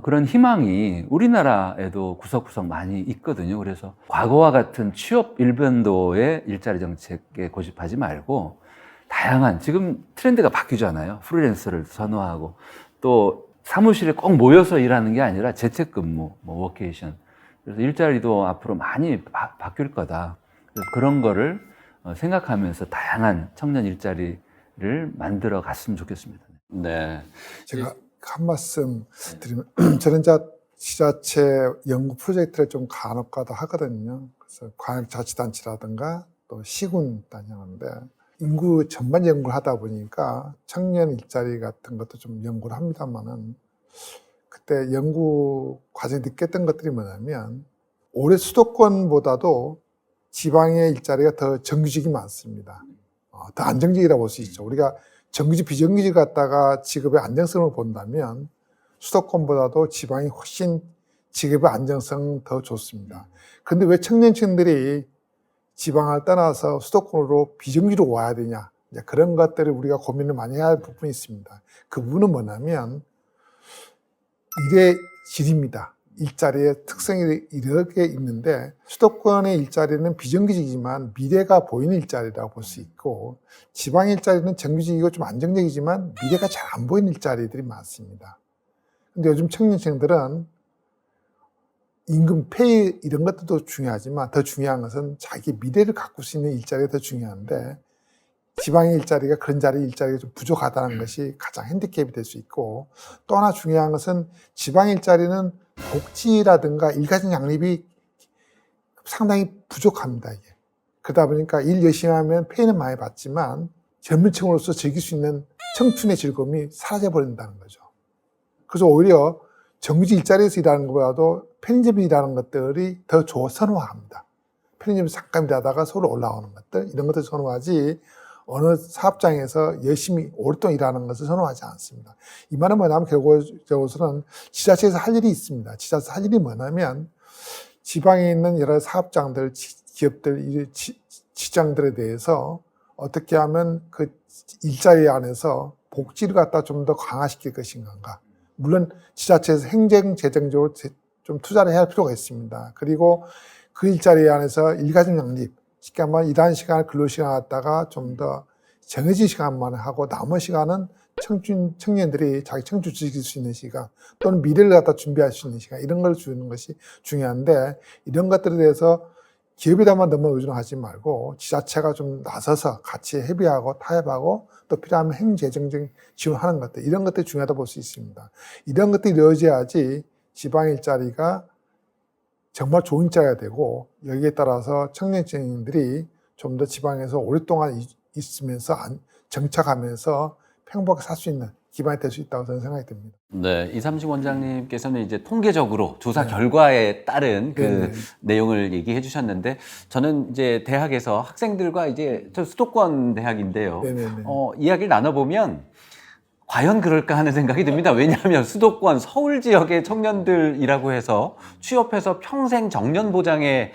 그런 희망이 우리나라에도 구석구석 많이 있거든요. 그래서 과거와 같은 취업 일변도의 일자리 정책에 고집하지 말고 다양한 지금 트렌드가 바뀌잖아요. 프리랜서를 선호하고 또 사무실에 꼭 모여서 일하는 게 아니라 재택근무, 워케이션. 그래서 일자리도 앞으로 많이 바뀔 거다. 그래서 그런 거를 생각하면서 다양한 청년 일자리를 만들어 갔으면 좋겠습니다. 네. 제가 한 말씀 드리면 저는 이제 지자체 연구 프로젝트를 좀 간혹가다 하거든요. 그래서 광역자치단체라든가 또 시군 다녀오는데 인구 전반 연구를 하다 보니까 청년 일자리 같은 것도 좀 연구를 합니다만은 그때 연구 과정에 느꼈던 것들이 뭐냐면 올해 수도권보다도 지방의 일자리가 더 정규직이 많습니다. 더 안정적이라고 볼 수 있죠. 우리가 정규직, 비정규직 갖다가 직업의 안정성을 본다면 수도권보다도 지방이 훨씬 직업의 안정성 더 좋습니다. 그런데 왜 청년층들이 지방을 떠나서 수도권으로 비정규직으로 와야 되냐? 그런 것들을 우리가 고민을 많이 해야 할 부분이 있습니다. 그 부분은 뭐냐면 일의 질입니다. 일자리의 특성이 이렇게 있는데 수도권의 일자리는 비정규직이지만 미래가 보이는 일자리라고 볼 수 있고 지방 일자리는 정규직이고 좀 안정적이지만 미래가 잘 안 보이는 일자리들이 많습니다. 근데 요즘 청년층들은 임금, 페이 이런 것들도 중요하지만 더 중요한 것은 자기 미래를 가꿀 수 있는 일자리가 더 중요한데 지방의 일자리가 그런 일자리가 좀 부족하다는 것이 가장 핸디캡이 될 수 있고 또 하나 중요한 것은 지방 일자리는 복지라든가 일가정 양립이 상당히 부족합니다. 이게. 그러다 보니까 일 열심히 하면 페이는 많이 받지만 젊은 층으로서 즐길 수 있는 청춘의 즐거움이 사라져버린다는 거죠. 그래서 오히려 정규직 일자리에서 일하는 것보다도 편의점에 일하는 것들이 더 선호합니다. 편의점에서 잠깐 일하다가 서로 올라오는 것들 이런 것들 선호하지 어느 사업장에서 열심히 오랫동안 일하는 것을 선호하지 않습니다. 이 말은 뭐냐면 결국은 지자체에서 할 일이 있습니다. 지자체에서 할 일이 뭐냐면 지방에 있는 여러 사업장들, 기업들, 직장들에 대해서 어떻게 하면 그 일자리 안에서 복지를 갖다 좀 더 강화시킬 것인가. 물론 지자체에서 행정, 재정적으로 좀 투자를 해야 할 필요가 있습니다. 그리고 그 일자리 안에서 일가정 양립, 쉽게 말하면 일하는 시간을 근로시간 갖다가 좀 더 정해진 시간만 하고 나머지 시간은 청년들이 자기 청춘 즐길 수 있는 시간 또는 미래를 갖다 준비할 수 있는 시간 이런 걸 주는 것이 중요한데 이런 것들에 대해서 기업에다만 너무 의존하지 말고 지자체가 좀 나서서 같이 협의하고 타협하고 또 필요하면 행재정적인 지원하는 것들 이런 것들이 중요하다 볼 수 있습니다. 이런 것들이 이루어져야지 지방 일자리가 정말 좋은 일자리가 되고 여기에 따라서 청년층들이 좀 더 지방에서 오랫동안 있으면서 정착하면서 행복하게 살 수 있는 기반이 될 수 있다고 저는 생각이 듭니다. 네, 이삼식 원장님께서는 이제 통계적으로 조사 결과에 따른 그 내용을 얘기해 주셨는데 저는 이제 대학에서 학생들과 이제 저 수도권 대학인데요. 이야기를 나눠보면 과연 그럴까 하는 생각이 듭니다. 왜냐하면 수도권 서울 지역의 청년들이라고 해서 취업해서 평생 정년 보장에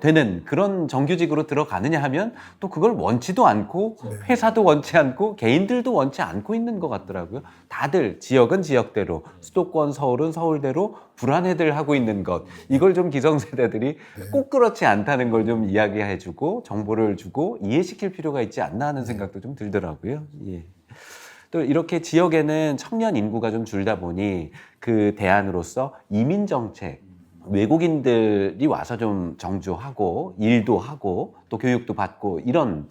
되는 그런 정규직으로 들어가느냐 하면 또 그걸 원치도 않고 회사도 원치 않고 개인들도 원치 않고 있는 것 같더라고요. 다들 지역은 지역대로 수도권 서울은 서울대로 불안해들 하고 있는 것 이걸 좀 기성세대들이 꼭 그렇지 않다는 걸 좀 이야기해주고 정보를 주고 이해시킬 필요가 있지 않나 하는 생각도 좀 들더라고요. 예. 또 이렇게 지역에는 청년 인구가 좀 줄다 보니 그 대안으로서 이민 정책, 외국인들이 와서 좀 정주하고 일도 하고 또 교육도 받고 이런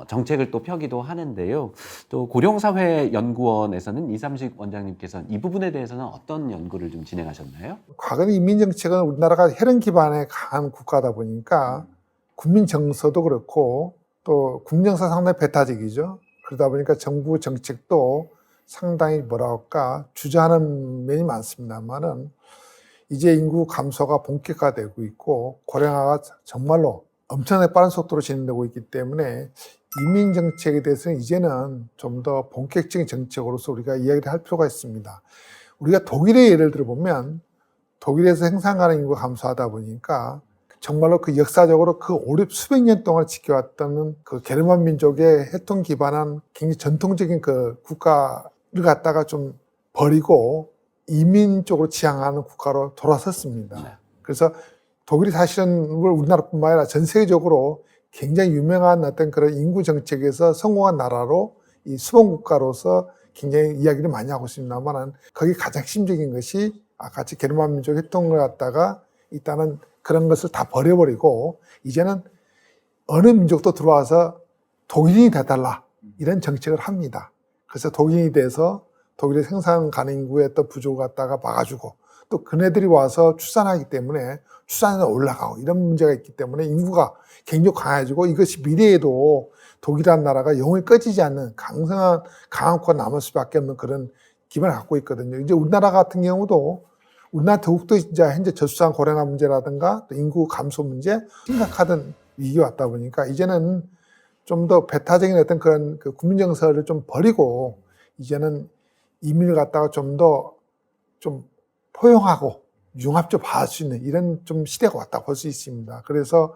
정책을 또 펴기도 하는데요. 또 고령사회연구원에서는 이삼식 원장님께서는 이 부분에 대해서는 어떤 연구를 좀 진행하셨나요? 과거의 이민 정책은 우리나라가 혈연 기반에 강한 국가다 보니까 국민 정서도 그렇고 또 국민정서 상당히 배타적이죠. 그러다 보니까 정부 정책도 상당히 뭐라 할까 주저하는 면이 많습니다만은 이제 인구 감소가 본격화되고 있고 고령화가 정말로 엄청나게 빠른 속도로 진행되고 있기 때문에 이민 정책에 대해서는 이제는 좀 더 본격적인 정책으로서 우리가 이야기를 할 필요가 있습니다. 우리가 독일의 예를 들어보면 독일에서 생산가능 인구가 감소하다 보니까 정말로 그 역사적으로 그 수백 년 동안 지켜왔던 그 게르만 민족의 혈통 기반한 굉장히 전통적인 그 국가를 갖다가 좀 버리고 이민 쪽으로 지향하는 국가로 돌아섰습니다. 그래서 독일이 사실은 우리나라뿐만 아니라 전 세계적으로 굉장히 유명한 어떤 그런 인구 정책에서 성공한 나라로 이 수범 국가로서 굉장히 이야기를 많이 하고 있습니다만 거기 가장 핵심적인 것이 같이 게르만 민족 혈통을 갖다가 일단은 그런 것을 다 버려버리고 이제는 어느 민족도 들어와서 독일인이 돼달라 이런 정책을 합니다. 그래서 독일인이 돼서 독일의 생산 가능 인구의 또 부족을 갖다가 막아주고 또 그네들이 와서 출산하기 때문에 출산이 올라가고 이런 문제가 있기 때문에 인구가 굉장히 강해지고 이것이 미래에도 독일이라는 나라가 영원히 꺼지지 않는 강성한 강한 국가가 남을 수밖에 없는 그런 기반을 갖고 있거든요. 이제 우리나라 같은 경우도 우리나라 더욱더 이제 현재 저출산 고령화 문제라든가 또 인구 감소 문제 심각하던 위기가 왔다 보니까 이제는 좀 더 배타적인 어떤 그런 그 국민 정서를 좀 버리고 이제는 이민을 갖다가 좀 더 좀 포용하고 융합적으로 봐줄 수 있는 이런 좀 시대가 왔다고 볼 수 있습니다. 그래서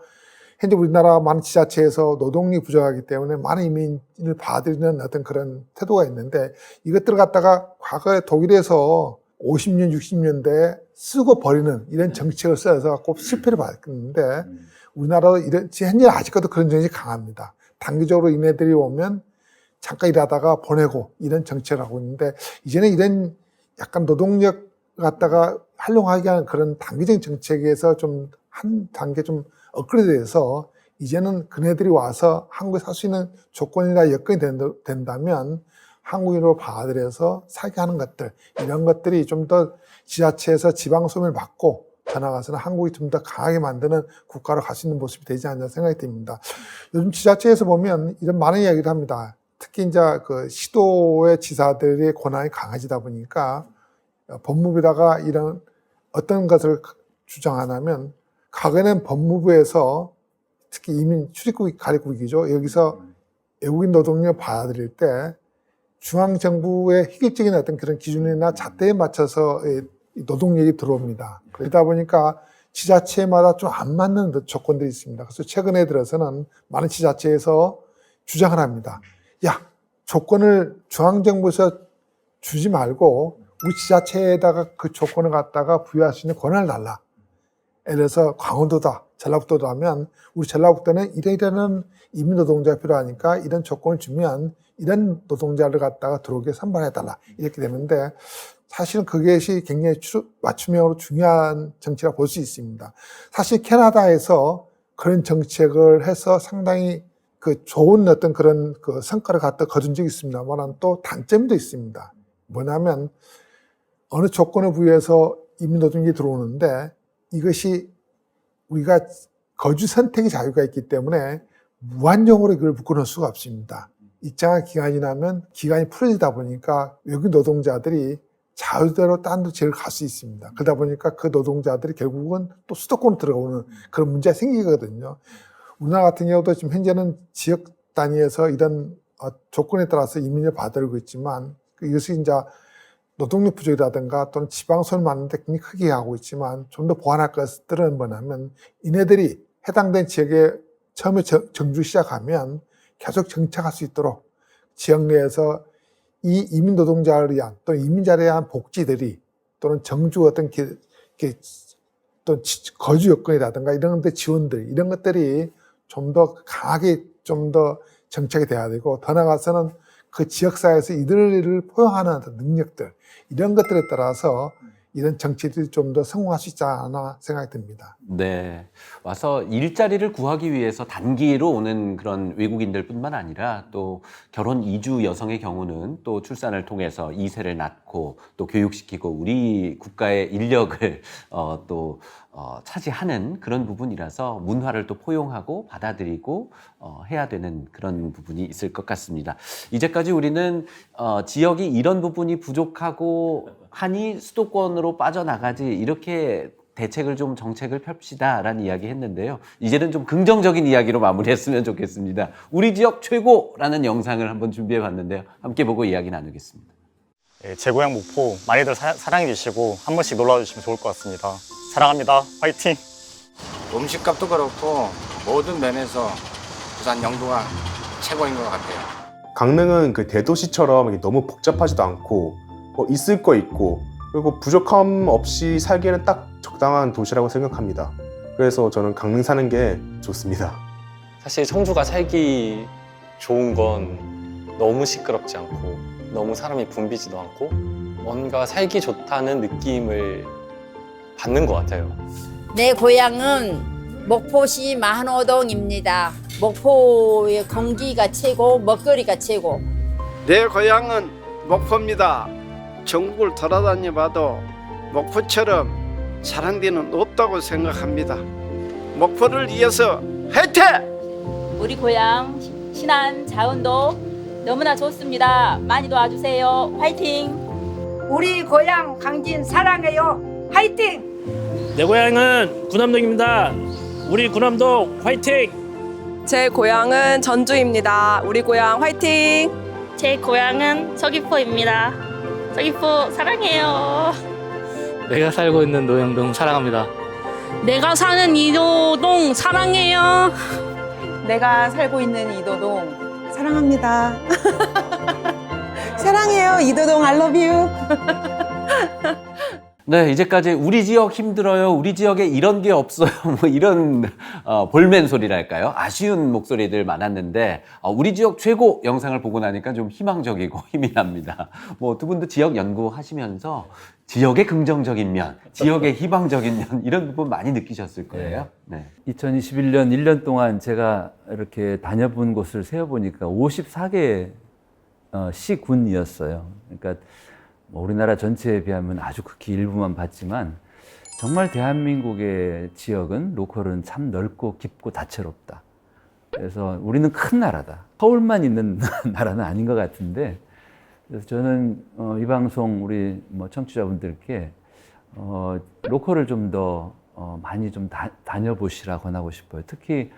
현재 우리나라 많은 지자체에서 노동력이 부족하기 때문에 많은 이민을 받아들이는 어떤 그런 태도가 있는데 이것들을 갖다가 과거에 독일에서 50년, 60년대에 쓰고 버리는 이런 정책을 써서 꼭 실패를 받았는데 우리나라도 현재 아직까지도 그런 정책이 강합니다. 단기적으로 이네들이 오면 잠깐 일하다가 보내고 이런 정책을 하고 있는데 이제는 이런 약간 노동력 갖다가 활용하게 하는 그런 단기적인 정책에서 좀 한 단계 좀 업그레이드돼서 이제는 그네들이 와서 한국에 살 수 있는 조건이나 여건이 된다면 한국인으로 받아들여서 살게 하는 것들 이런 것들이 좀 더 지자체에서 지방 소멸을 막고 더 나아가서는 한국이 좀 더 강하게 만드는 국가로 갈 수 있는 모습이 되지 않나 생각이 듭니다. 요즘 지자체에서 보면 이런 많은 이야기를 합니다. 특히 이제 그 시도의 지사들의 권한이 강해지다 보니까 법무부에다가 이런 어떤 것을 주장하냐면 과거에는 법무부에서 특히 이민 출입국 가입국이죠. 여기서 외국인 노동력 받아들일 때 중앙정부의 획일적인 어떤 그런 기준이나 잣대에 맞춰서 노동력이 들어옵니다. 그러다 보니까 지자체마다 좀 안 맞는 조건들이 있습니다. 그래서 최근에 들어서는 많은 지자체에서 주장을 합니다. 야, 조건을 중앙정부에서 주지 말고 우리 지자체에다가 그 조건을 갖다가 부여할 수 있는 권한을 달라. 예를 들어서 강원도다, 전라북도다 하면 우리 전라북도는 이런 이민 노동자가 필요하니까 이런 조건을 주면 이런 노동자를 갖다가 들어오게 선발해달라. 이렇게 되는데 사실은 그것이 굉장히 맞춤형으로 중요한 정책이라고 볼 수 있습니다. 사실 캐나다에서 그런 정책을 해서 상당히 그 좋은 어떤 그런 그 성과를 갖다 거둔 적이 있습니다만 또 단점도 있습니다. 뭐냐면 어느 조건을 부여해서 이민 노동력이 들어오는데 이것이 우리가 거주 선택의 자유가 있기 때문에 무한정으로 이걸 묶어놓을 수가 없습니다. 입장한 기간이 나면 기간이 풀어지다 보니까 외국인 노동자들이 자유대로 딴 데 지역을 갈 수 있습니다. 그러다 보니까 그 노동자들이 결국은 또 수도권으로 들어오는 그런 문제가 생기거든요. 우리나라 같은 경우도 지금 현재는 지역 단위에서 이런 조건에 따라서 이민을 받아들이고 있지만 이것이 이제 노동력 부족이라든가 또는 지방소를 맞는데 굉장히 크게 하고 있지만 좀 더 보완할 것들은 뭐냐면 이네들이 해당된 지역에 처음에 정주 시작하면 계속 정착할 수 있도록 지역 내에서 이 이민 노동자를 위한 또 이민자에 대한 복지들이 또는 정주 어떤 또 거주 여건이라든가 이런 데 지원들 이런 것들이 좀 더 강하게 좀 더 정착이 돼야 되고 더 나아가서는 그 지역사회에서 이들을 포용하는 능력들 이런 것들에 따라서 이런 정책들이 좀 더 성공할 수 있지 않나 생각이 듭니다. 네. 와서 일자리를 구하기 위해서 단기로 오는 그런 외국인들 뿐만 아니라 또 결혼 이주 여성의 경우는 또 출산을 통해서 2세를 낳고 또 교육시키고 우리 국가의 인력을 차지하는 그런 부분이라서 문화를 또 포용하고 받아들이고 해야 되는 그런 부분이 있을 것 같습니다. 이제까지 우리는 지역이 이런 부분이 부족하고 하니 수도권으로 빠져나가지 이렇게 대책을 좀 정책을 펼시다라는 이야기 했는데요. 이제는 좀 긍정적인 이야기로 마무리했으면 좋겠습니다. 우리 지역 최고라는 영상을 한번 준비해 봤는데요. 함께 보고 이야기 나누겠습니다. 제 고향 목포 많이들 사랑해 주시고 한 번씩 놀러 주시면 좋을 것 같습니다. 사랑합니다. 화이팅! 음식값도 그렇고 모든 면에서 부산 영도가 최고인 것 같아요. 강릉은 그 대도시처럼 너무 복잡하지도 않고 있을 거 있고 그리고 부족함 없이 살기에는 딱 적당한 도시라고 생각합니다. 그래서 저는 강릉 사는 게 좋습니다. 사실 청주가 살기 좋은 건 너무 시끄럽지 않고 너무 사람이 붐비지도 않고 뭔가 살기 좋다는 느낌을 받는 것 같아요. 내 고향은 목포시 마한오동입니다. 목포의 공기가 최고, 먹거리가 최고. 내 고향은 목포입니다. 전국을 돌아다녀봐도 목포처럼 사랑되는 없다고 생각합니다. 목포를 위해서 화이팅! 우리 고향 신안 자운도 너무나 좋습니다. 많이 도와주세요. 화이팅! 우리 고향 강진 사랑해요. 화이팅! 내 고향은 구남동입니다. 우리 구남동 화이팅! 제 고향은 전주입니다. 우리 고향 화이팅! 제 고향은 서귀포입니다. 서귀포 사랑해요. 내가 살고 있는 노영동 사랑합니다. 내가 사는 이도동 사랑해요. 내가 살고 있는 이도동 사랑합니다. 사랑해요. 이도동 I love you. 네, 이제까지 우리 지역 힘들어요. 우리 지역에 이런 게 없어요. 뭐 이런 볼멘 소리랄까요? 아쉬운 목소리들 많았는데 우리 지역 최고 영상을 보고 나니까 좀 희망적이고 힘이 납니다. 뭐 두 분도 지역 연구하시면서 지역의 긍정적인 면, 지역의 희망적인 면 이런 부분 많이 느끼셨을 거예요. 네. 2021년 1년 동안 제가 이렇게 다녀본 곳을 세어보니까 54개 시군이었어요. 그러니까 우리나라 전체에 비하면 아주 극히 일부만 봤지만 정말 대한민국의 지역은 로컬은 참 넓고 깊고 다채롭다. 그래서 우리는 큰 나라다. 서울만 있는 나라는 아닌 것 같은데 그래서 저는 이 방송 우리 청취자분들께 로컬을 좀 더 많이 좀 다녀보시라 권하고 싶어요. 특히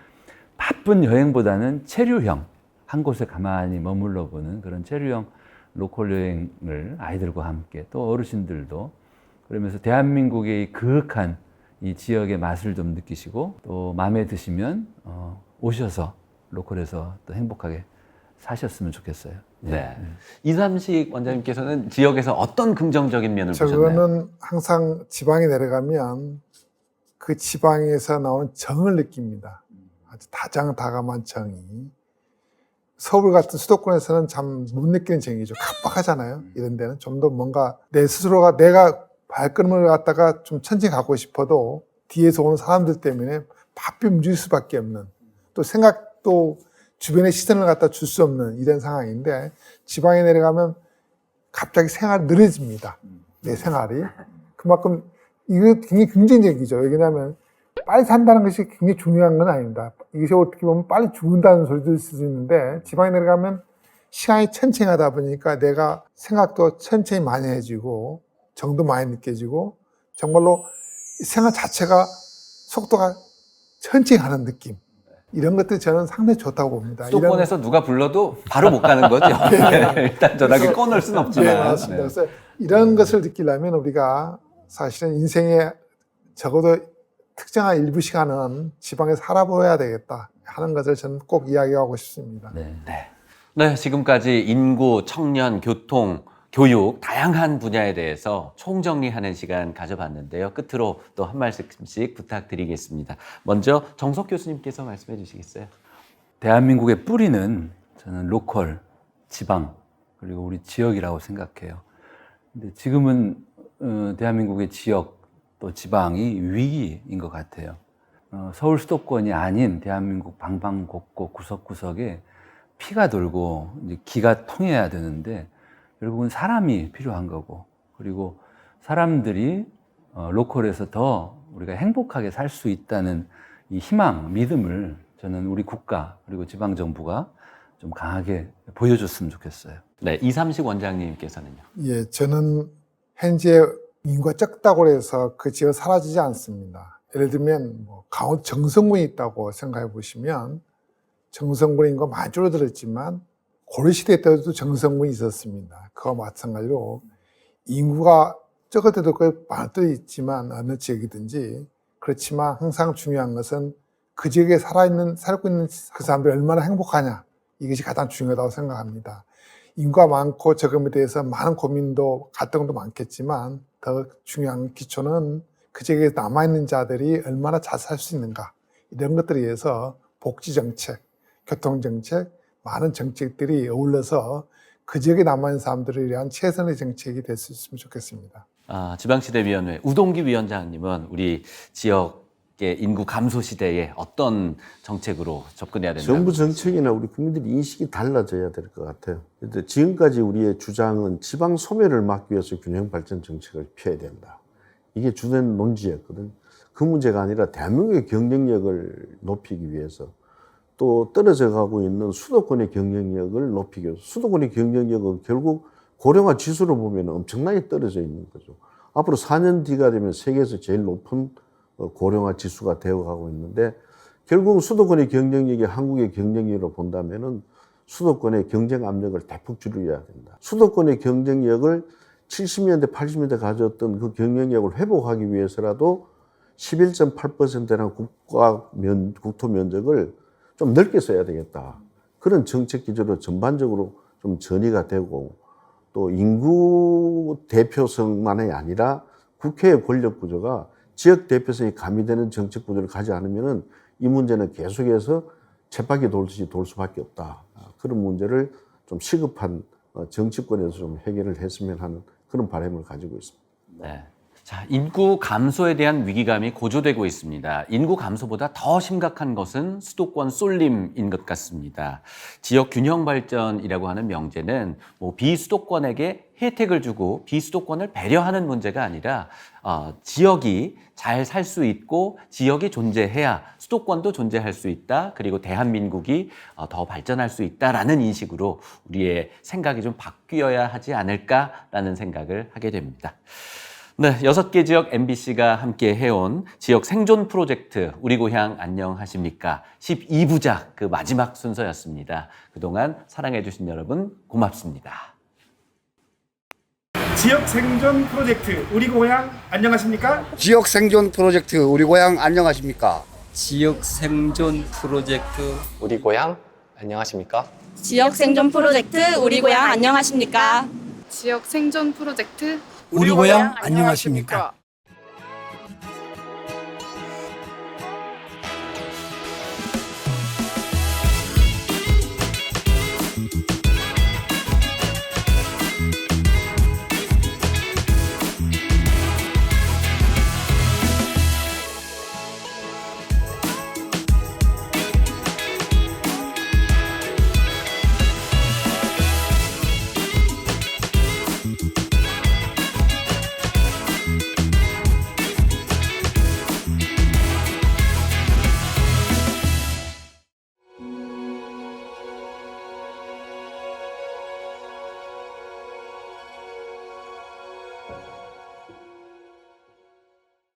바쁜 여행보다는 체류형 한 곳에 가만히 머물러 보는 그런 체류형 로컬 여행을 아이들과 함께 또 어르신들도 그러면서 대한민국의 그윽한 이 지역의 맛을 좀 느끼시고 또 마음에 드시면 오셔서 로컬에서 또 행복하게 사셨으면 좋겠어요. 네. 이삼식 원장님께서는 지역에서 어떤 긍정적인 면을 보셨나요? 저는 항상 지방에 내려가면 그 지방에서 나오는 정을 느낍니다. 아주 다정다감한 정이. 서울 같은 수도권에서는 참 못 느끼는 정이죠. 각박하잖아요. 이런 데는 좀 더 뭔가 내 스스로가 내가 발걸음을 갖다가 좀 천천히 가고 싶어도 뒤에서 오는 사람들 때문에 바삐 움직일 수밖에 없는 또 생각도 주변의 시선을 갖다 줄 수 없는 이런 상황인데 지방에 내려가면 갑자기 생활이 느려집니다. 내 생활이. 그만큼 이거 굉장히 긍정적이죠. 왜냐하면 빨리 산다는 것이 굉장히 중요한 건 아닙니다. 이것이 어떻게 보면 빨리 죽는다는 소리도 있을 수 있는데 지방에 내려가면 시간이 천천히 하다 보니까 내가 생각도 천천히 많이 해지고 정도 많이 느껴지고 정말로 생활 자체가 속도가 천천히 가는 느낌. 이런 것들이 저는 상당히 좋다고 봅니다. 수도권에서 누가 불러도 바로 못 가는 거죠. 일단 전화기 꺼놓을 수는 없지만. 네, 맞습니다. 그래서 이런 것을 느끼려면 우리가 사실은 인생에 적어도 특정한 일부 시간은 지방에 살아보아야 되겠다 하는 것을 저는 꼭 이야기하고 싶습니다. 네, 지금까지 인구, 청년, 교통, 교육 다양한 분야에 대해서 총정리하는 시간 가져봤는데요. 끝으로 또 한 말씀씩 부탁드리겠습니다. 먼저 정석 교수님께서 말씀해 주시겠어요? 대한민국의 뿌리는 저는 로컬, 지방 그리고 우리 지역이라고 생각해요. 근데 지금은 대한민국의 지역 또 지방이 위기인 것 같아요. 서울 수도권이 아닌 대한민국 방방곡곡 구석구석에 피가 돌고 이제 기가 통해야 되는데 결국은 사람이 필요한 거고, 그리고 사람들이 로컬에서 더 우리가 행복하게 살 수 있다는 이 희망, 믿음을 저는 우리 국가 그리고 지방정부가 좀 강하게 보여줬으면 좋겠어요. 네, 이삼식 원장님께서는요. 예, 저는 현재 인구가 적다고 해서 그 지역은 사라지지 않습니다. 예를 들면 뭐 강원 정선군이 있다고 생각해 보시면 정선군 인구가 많이 줄어들었지만 고려시대 때도 정선군이 있었습니다. 그와 마찬가지로 인구가 적을 때도 있고 많을 때도 있지만 어느 지역이든지, 그렇지만 항상 중요한 것은 그 지역에 살고 있는 그 사람들이 얼마나 행복하냐, 이것이 가장 중요하다고 생각합니다. 인구가 많고 적음에 대해서 많은 고민도 갈등도 많겠지만 더 중요한 기초는 그 지역에 남아있는 자들이 얼마나 잘 살 수 있는가, 이런 것들에 의해서 복지정책, 교통정책, 많은 정책들이 어울러서 그 지역에 남아있는 사람들을 위한 최선의 정책이 될 수 있으면 좋겠습니다. 지방시대위원회 우동기 위원장님은 우리 지역의 인구 감소 시대에 어떤 정책으로 접근해야 된다고? 정부 정책이나 우리 국민들의 인식이 달라져야 될 것 같아요. 그런데 지금까지 우리의 주장은 지방 소멸을 막기 위해서 균형 발전 정책을 펴야 된다, 이게 주된 논지였거든. 그 문제가 아니라 대한민국의 경쟁력을 높이기 위해서, 또 떨어져 가고 있는 수도권의 경쟁력을 높이기 위해서, 수도권의 경쟁력은 결국 고령화 지수로 보면 엄청나게 떨어져 있는 거죠. 앞으로 4년 뒤가 되면 세계에서 제일 높은 고령화 지수가 되어가고 있는데, 결국 수도권의 경쟁력이 한국의 경쟁력으로 본다면은 수도권의 경쟁 압력을 대폭 줄여야 된다. 수도권의 경쟁력을 70년대, 80년대 가졌던 그 경쟁력을 회복하기 위해서라도 11.8%라는 국토 면적을 좀 넓게 써야 되겠다. 그런 정책 기조로 전반적으로 좀 전이가 되고, 또 인구 대표성만이 아니라 국회의 권력 구조가 지역 대표성이 가미되는 정책 구조를 가지 않으면은 이 문제는 계속해서 쳇바퀴 돌듯이 돌 수밖에 없다. 그런 문제를 좀 시급한 정치권에서 좀 해결을 했으면 하는 그런 바람을 가지고 있습니다. 네. 자, 인구 감소에 대한 위기감이 고조되고 있습니다. 인구 감소보다 더 심각한 것은 수도권 쏠림인 것 같습니다. 지역 균형 발전이라고 하는 명제는 비수도권에게 혜택을 주고 비수도권을 배려하는 문제가 아니라 지역이 잘 살 수 있고 지역이 존재해야 수도권도 존재할 수 있다. 그리고 대한민국이 더 발전할 수 있다라는 인식으로 우리의 생각이 좀 바뀌어야 하지 않을까라는 생각을 하게 됩니다. 네, 6개 지역 MBC가 함께 해온 지역 생존 프로젝트 우리 고향 안녕하십니까? 12부작 그 마지막 순서였습니다. 그동안 사랑해 주신 여러분 고맙습니다. 지역 생존 프로젝트 우리 고향 안녕하십니까? 지역 생존 프로젝트 우리 고향 안녕하십니까? 지역 생존 프로젝트 우리 고향 안녕하십니까? 지역 생존 프로젝트 우리 고향 안녕하십니까? 지역 생존 프로젝트 우리 고향 안녕하십니까?